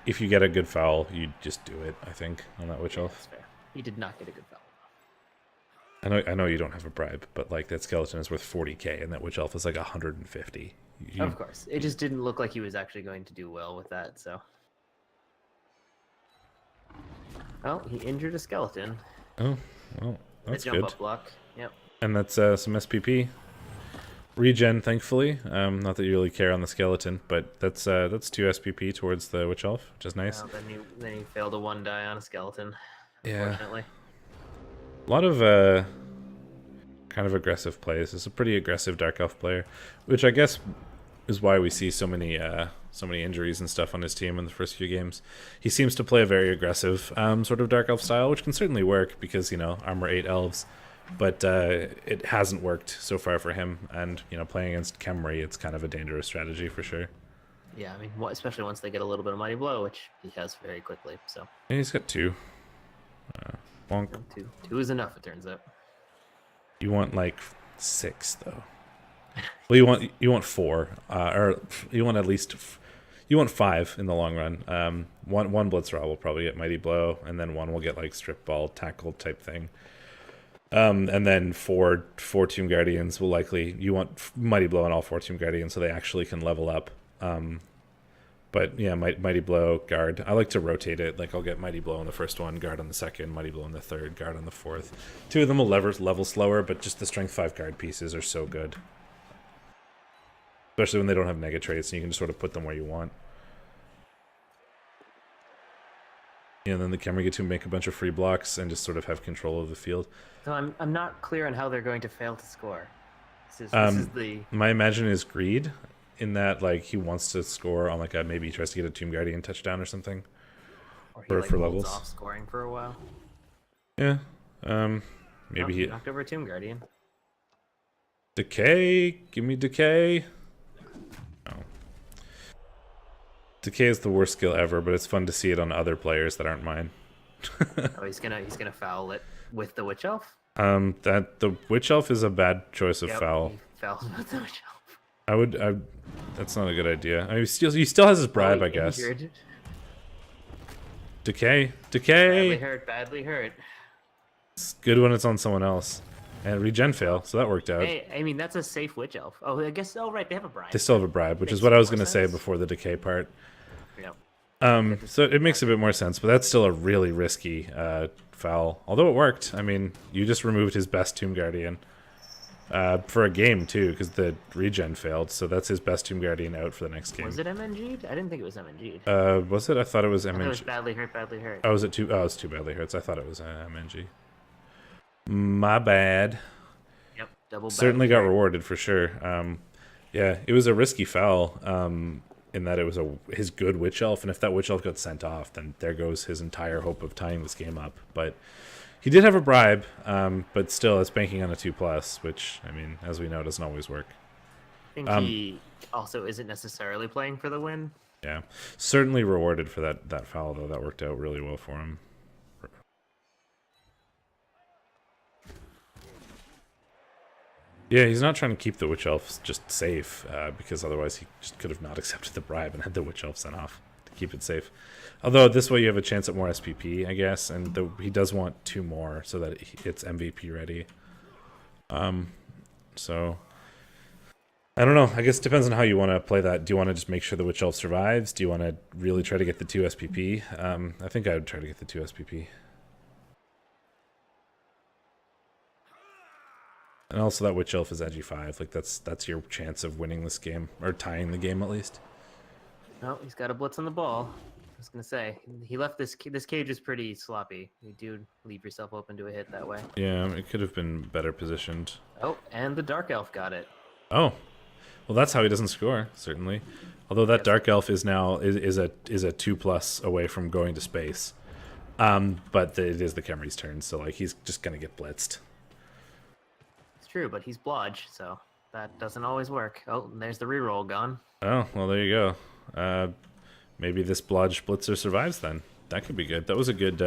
If you get a good foul, you just do it. I think on that Witch Elf. That's fair. He did not get a good foul. I know you don't have a bribe, but like that skeleton is worth 40k, and that Witch Elf is like 150. Of course, it just didn't look like he was actually going to do well with that. So, oh, he injured a skeleton. Oh, well, that's a jump good. Up block. Yep. And that's some SPP regen, thankfully. Not that you really care on the skeleton, but that's 2 SPP towards the Witch Elf, which is nice. Well, then he failed a 1-die on a skeleton. Yeah. Unfortunately. A lot of kind of aggressive plays. It's a pretty aggressive Dark Elf player, which I guess is why we see so many injuries and stuff on his team in the first few games. He seems to play a very aggressive sort of Dark Elf style, which can certainly work because, armor 8 elves, but it hasn't worked so far for him. And, playing against Khemri, it's kind of a dangerous strategy for sure. Yeah, I mean, especially once they get a little bit of Mighty Blow, which he has very quickly. So. Yeah, he's got 2. Bonk. 2 is enough, it turns out. You want like 6 though. Well, you want 4, or you want at least you want 5 in the long run. One Blitzraw will probably get Mighty Blow, and then 1 will get like Strip Ball, Tackle type thing. And then 4 Tomb Guardians will likely, you want Mighty Blow on all 4 Tomb Guardians so they actually can level up. But yeah, Mighty Blow, Guard. I like to rotate it. Like I'll get Mighty Blow on the first one, Guard on the second, Mighty Blow on the third, Guard on the fourth. 2 of them will level slower, but just the Strength 5 Guard pieces are so good. Especially when they don't have nega traits and you can just sort of put them where you want. Yeah, and then the Khemri get to make a bunch of free blocks and just sort of have control of the field. So I'm not clear on how they're going to fail to score. This is the... My imagine is greed. In that, like, he wants to score on, like, maybe he tries to get a Tomb Guardian touchdown or something. Or he, for levels. Off scoring for a while. Yeah. Maybe he knocked over a Tomb Guardian. Decay! Give me Decay! No. Decay is the worst skill ever, but it's fun to see it on other players that aren't mine. Oh, he's gonna foul it with the Witch Elf? The Witch Elf is a bad choice of foul. He fouls with the Witch Elf. That's not a good idea. I mean, he still has his bribe, I guess. Injured. Decay. Badly hurt. It's good when it's on someone else. And regen fail, so that worked out. Hey, I mean, that's a safe Witch Elf. Oh, I guess, right, they have a bribe. They still have a bribe, which is what I was going to say before the Decay part. Yeah. So it makes a bit more sense, but that's still a really risky foul. Although it worked. I mean, you just removed his best Tomb Guardian. For a game, too, because the regen failed, so that's his best Tomb Guardian out for the next game. Was it MNG'd? I didn't think it was MNG'd. Was it? I thought it was MNG. It was badly hurt. Oh, was it too? Oh, it's 2 badly hurts. I thought it was MNG. My bad. Yep, double. Certainly got rewarded for sure. Yeah, it was a risky foul. In that it was his good Witch Elf, and if that Witch Elf got sent off, then there goes his entire hope of tying this game up. But he did have a bribe, but still, it's banking on a 2+, which, I mean, as we know, doesn't always work. I think he also isn't necessarily playing for the win. Yeah, certainly rewarded for that foul, though. That worked out really well for him. Yeah, he's not trying to keep the Witch Elves just safe, because otherwise he just could have not accepted the bribe and had the Witch Elf sent off to keep it safe. Although this way you have a chance at more SPP, I guess, and he does want 2 more so that it's MVP ready. So I don't know. I guess it depends on how you want to play that. Do you want to just make sure the Witch Elf survives? Do you want to really try to get the 2 SPP? I think I would try to get the 2 SPP. And also that Witch Elf is edgy 5. Like that's your chance of winning this game, or tying the game at least. No, he's got a blitz on the ball. I was gonna say he left this cage is pretty sloppy. You do leave yourself open to a hit that way. Yeah, it could have been better positioned. Oh, and the Dark Elf got it. Oh, well that's how he doesn't score, certainly. Although that Dark Elf is now is a 2+ away from going to space. But it is the Khemri's turn, so like he's just gonna get blitzed. True, but he's blodge, so that doesn't always work. Oh, and there's the reroll gone. Oh, well, there you go. Maybe this blodge blitzer survives then. That could be good. That was a good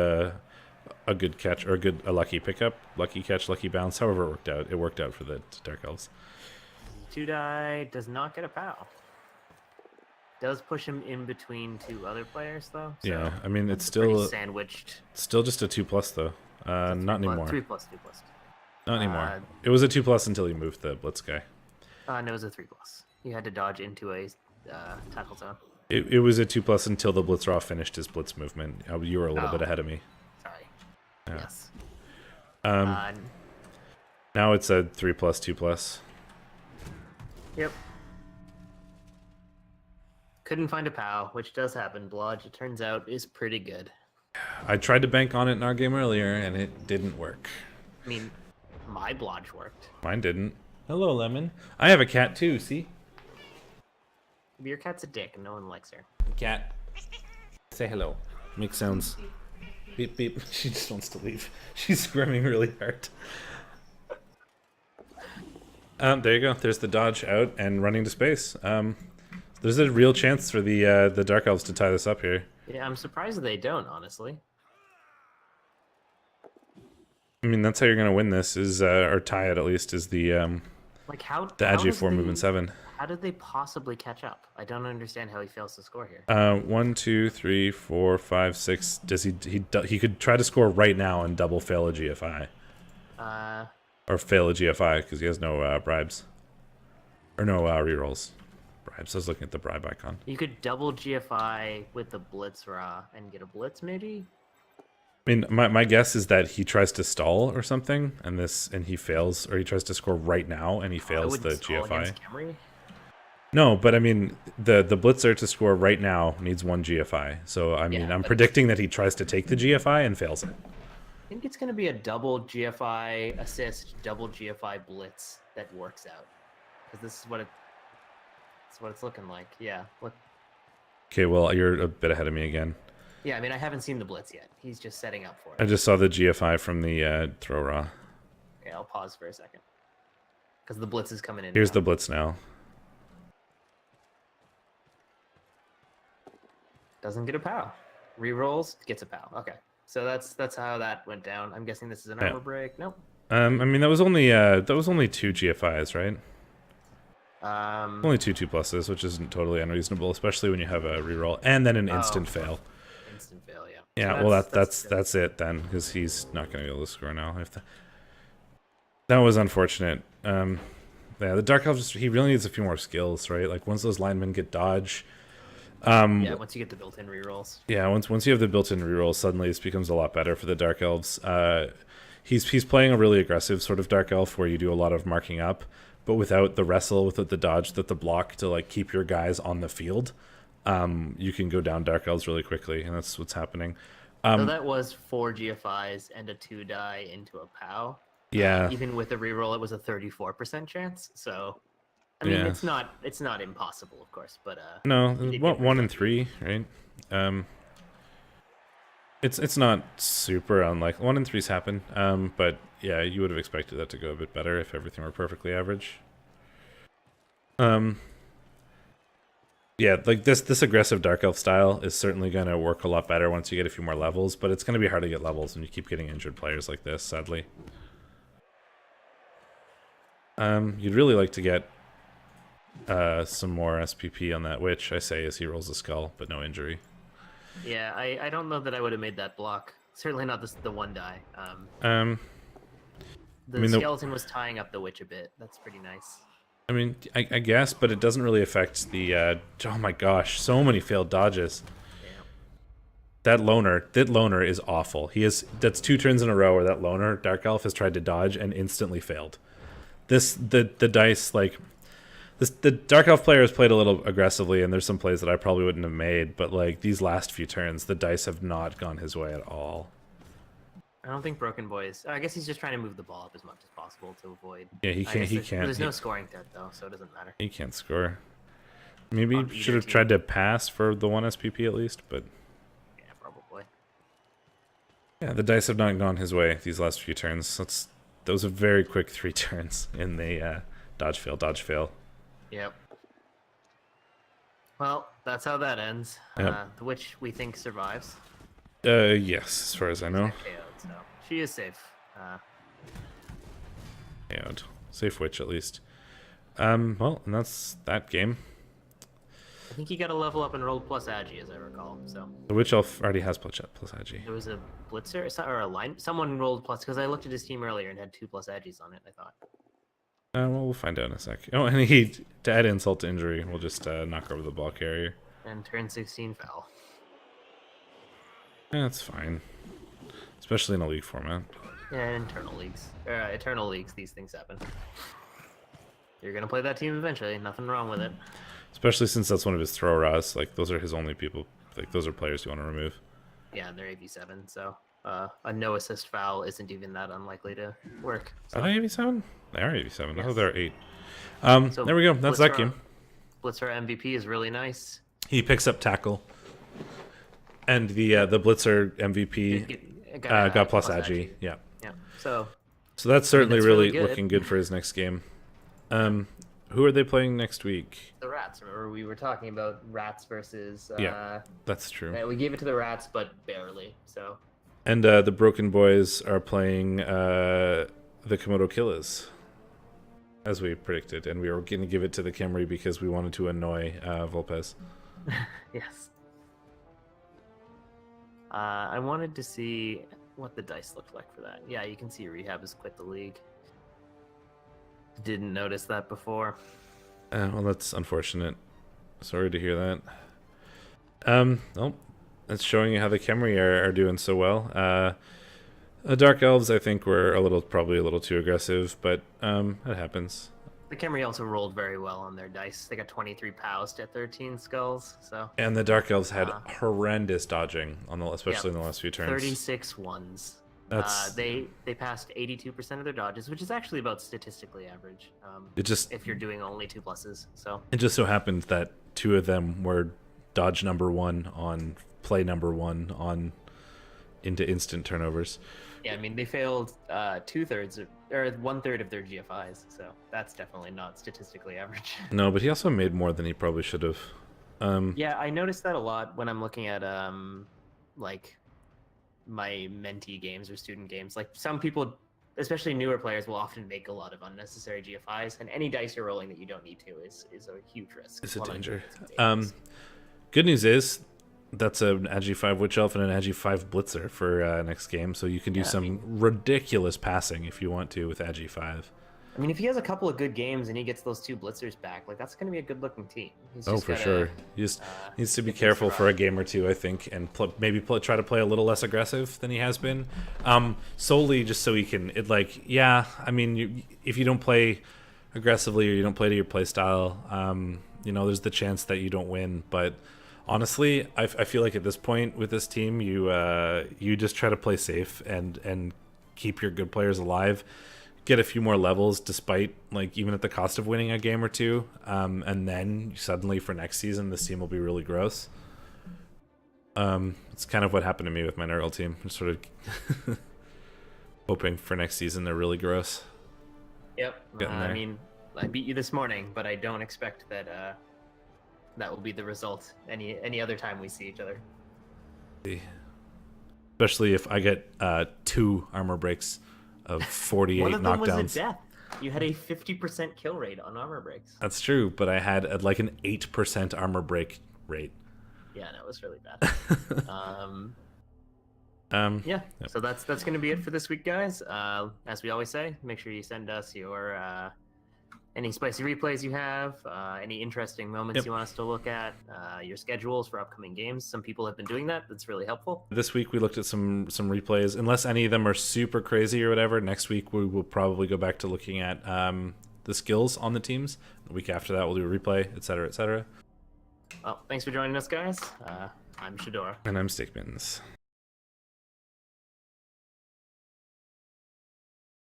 catch, or a lucky pickup, lucky catch, lucky bounce. However it worked out. It worked out for the Dark Elves. 2 die does not get a POW. Does push him in between 2 other players though. So yeah, I mean it's still sandwiched. Still just a 2+ though. Not anymore. 3+, 2+. Not anymore. It was a 2+ until you moved the blitz guy. No, it was a 3+. You had to dodge into a tackle zone. It was a 2+ until the Blitzer off finished his blitz movement. You were a little bit ahead of me. Sorry. Yeah. Yes. Now it's a 3+, 2+. Yep. Couldn't find a POW, which does happen. Blodge, it turns out, is pretty good. I tried to bank on it in our game earlier, and it didn't work. I mean, my blodge worked. Mine didn't. Hello, Lemon. I have a cat too, see? Maybe your cat's a dick and no one likes her. Cat. Say hello. Make sounds. Beep, beep. She just wants to leave. She's squirming really hard. There you go. There's the dodge out and running to space. There's a real chance for the Dark Elves to tie this up here. Yeah, I'm surprised they don't, honestly. I mean, that's how you're gonna win this, is or tie it at least, is the like how the Agi 4 movement 7. How did they possibly catch up? I don't understand how he fails to score here. 1, 2, 3, 4, 5, 6. Does he could try to score right now and double fail a GFI. Or fail a GFI because he has no bribes. Or no rerolls. Bribes. I was looking at the bribe icon. You could double GFI with the Blitz Raw and get a Blitz, maybe? I mean, my guess is that he tries to stall or something, and he fails, or he tries to score right now and he fails the GFI. No, but I mean, the blitzer to score right now needs 1 GFI. So I mean, I'm predicting that he tries to take the GFI and fails it. I think it's going to be a double GFI assist, double GFI blitz that works out, because this is what it's looking like. Yeah. Look. Okay, well, you're a bit ahead of me again. Yeah, I mean, I haven't seen the blitz yet. He's just setting up for it. I just saw the GFI from the throw raw. Okay, I'll pause for a second. Because the blitz is coming in. Here's the blitz now. Doesn't get a POW. Rerolls, gets a POW. Okay. So that's how that went down. I'm guessing this is an armor break. Nope. I mean, that was only 2 GFIs, right? Only 2 2+s, which isn't totally unreasonable, especially when you have a reroll and then an instant fail. Instant fail, yeah. Yeah, so that's it then, because he's not going to be able to score now. That was unfortunate. Yeah, the Dark Elf he really needs a few more skills, right? Like once those linemen get dodge. Yeah, once you get the built-in rerolls. Yeah, once you have the built-in rerolls, suddenly this becomes a lot better for the Dark Elves. He's playing a really aggressive sort of Dark Elf where you do a lot of marking up, but without the wrestle, without the dodge, without the block to like keep your guys on the field. You can go down Dark Elves really quickly, and that's what's happening. So that was 4 GFIs and a 2 die into a POW. Yeah. Even with the reroll, it was a 34% chance. So, I mean, it's not impossible, of course, but no, 1 in 3, right? It's not super unlikely. 1 in 3s happen. But yeah, you would have expected that to go a bit better if everything were perfectly average. Yeah, like this aggressive Dark Elf style is certainly going to work a lot better once you get a few more levels, but it's going to be hard to get levels when you keep getting injured players like this, sadly. You'd really like to get some more SPP on that witch, I say, as he rolls a skull, but no injury. Yeah, I don't know that I would have made that block. Certainly not the one die. The skeleton was tying up the witch a bit. That's pretty nice. I mean, I guess, but it doesn't really affect the... oh my gosh, so many failed dodges. Yeah. That loner is awful. That's 2 turns in a row where that loner, Dark Elf, has tried to dodge and instantly failed. The dice, like... The Dark Elf player has played a little aggressively, and there's some plays that I probably wouldn't have made, but like these last few turns, the dice have not gone his way at all. I don't think Broken Boy's... I guess he's just trying to move the ball up as much as possible to avoid... Yeah, he can't. There's no scoring threat, though, so it doesn't matter. He can't score. Maybe should have tried to pass for the 1 SPP at least, but... Yeah, probably. Yeah, the dice have not gone his way these last few turns. Those are very quick 3 turns in the dodge fail. Yep. Well, that's how that ends. Yep. The witch, we think, survives. Yes, as far as I know. KO'd, so she is safe. KO'd. Safe witch, at least. Well, and that's that game. I think you got to level up and roll plus Agi, as I recall. So The witch elf already has plus Agi. there was a blitzer or a line. Someone rolled plus because I looked at his team earlier and had 2 plus Agis on it. I thought. Well, we'll find out in a sec. Oh, and to add insult to injury, we'll just knock over the ball carrier. And turn 16 foul. Yeah, that's fine. Especially in a league format. Yeah, internal leagues. Eternal leagues, these things happen. You're going to play that team eventually. Nothing wrong with it. Especially since that's one of his throw raws. Like, those are his only people. Like, those are players you want to remove. Yeah, they're AV7, so a no assist foul isn't even that unlikely to work. So. Are they AV7? They are AV7. Yes. Oh, they're 8. So there we go. That's that game. Blitzer MVP is really nice. He picks up tackle. And the Blitzer MVP got plus Agi. Yeah. Yeah. So that's certainly really good. looking good for his next game. Who are they playing next week? The Rats. Remember, we were talking about Rats versus... yeah, that's true. We gave it to the Rats, but barely, so... And the Broken Boys are playing the Komodo Killers, as we predicted. And we were going to give it to the Khemri because we wanted to annoy Volpez. Yes. I wanted to see what the dice looked like for that. Yeah, you can see Rehab has quit the league. Didn't notice that before. Well, that's unfortunate. Sorry to hear that. Well, that's showing you how the Khemri are doing so well. The Dark Elves, I think, were probably a little too aggressive, but it happens. The Khemri also rolled very well on their dice. They got 23 pows to 13 skulls. So. And the Dark Elves had horrendous dodging, especially in the last few turns. 36 ones. They passed 82% of their dodges, which is actually about statistically average. If you're doing only 2 pluses. So it just so happened that 2 of them were dodge number 1 on play number 1 on into instant turnovers. Yeah, I mean they failed 2/3 or 1/3 of their GFIs, so that's definitely not statistically average. No, but he also made more than he probably should have. Yeah, I noticed that a lot when I'm looking at like my mentee games or student games. Like some people, especially newer players, will often make a lot of unnecessary GFIs, and any dice you're rolling that you don't need to is a huge risk. It's a danger. Good news is that's an Agi 5 Witch Elf and an Agi 5 Blitzer for next game, so you can do some ridiculous passing if you want to with Agi 5. I mean, if he has a couple of good games and he gets those 2 Blitzers back, like that's going to be a good-looking team. For sure. He just needs to be careful for a game or two, I think, and maybe try to play a little less aggressive than he has been, solely just so he can. I mean, if you don't play aggressively or you don't play to your play style, there's the chance that you don't win. But honestly, I feel like at this point with this team, you just try to play safe and keep your good players alive. Get a few more levels despite even at the cost of winning a game or 2, and then suddenly for next season this team will be really gross. It's kind of what happened to me with my REL team. I'm sort of hoping for next season they're really gross. Yep. I mean, I beat you this morning, but I don't expect that that will be the result any other time we see each other. Especially if I get 2 armor breaks of 48 One of them knockdowns. was a death. You had a 50% kill rate on armor breaks. That's true, but I had like an 8% armor break rate. Yeah, no, it was really bad. Yeah, yep. So that's going to be it for this week, guys. As we always say, make sure you send us your any spicy replays you have, any interesting moments you want us to look at, your schedules for upcoming games. Some people have been doing that. That's really helpful. This week we looked at some replays. Unless any of them are super crazy or whatever, next week we will probably go back to looking at the skills on the teams. The week after that we'll do a replay, etc., etc. Well, thanks for joining us, guys. I'm Shadorra. And I'm Steakmittens.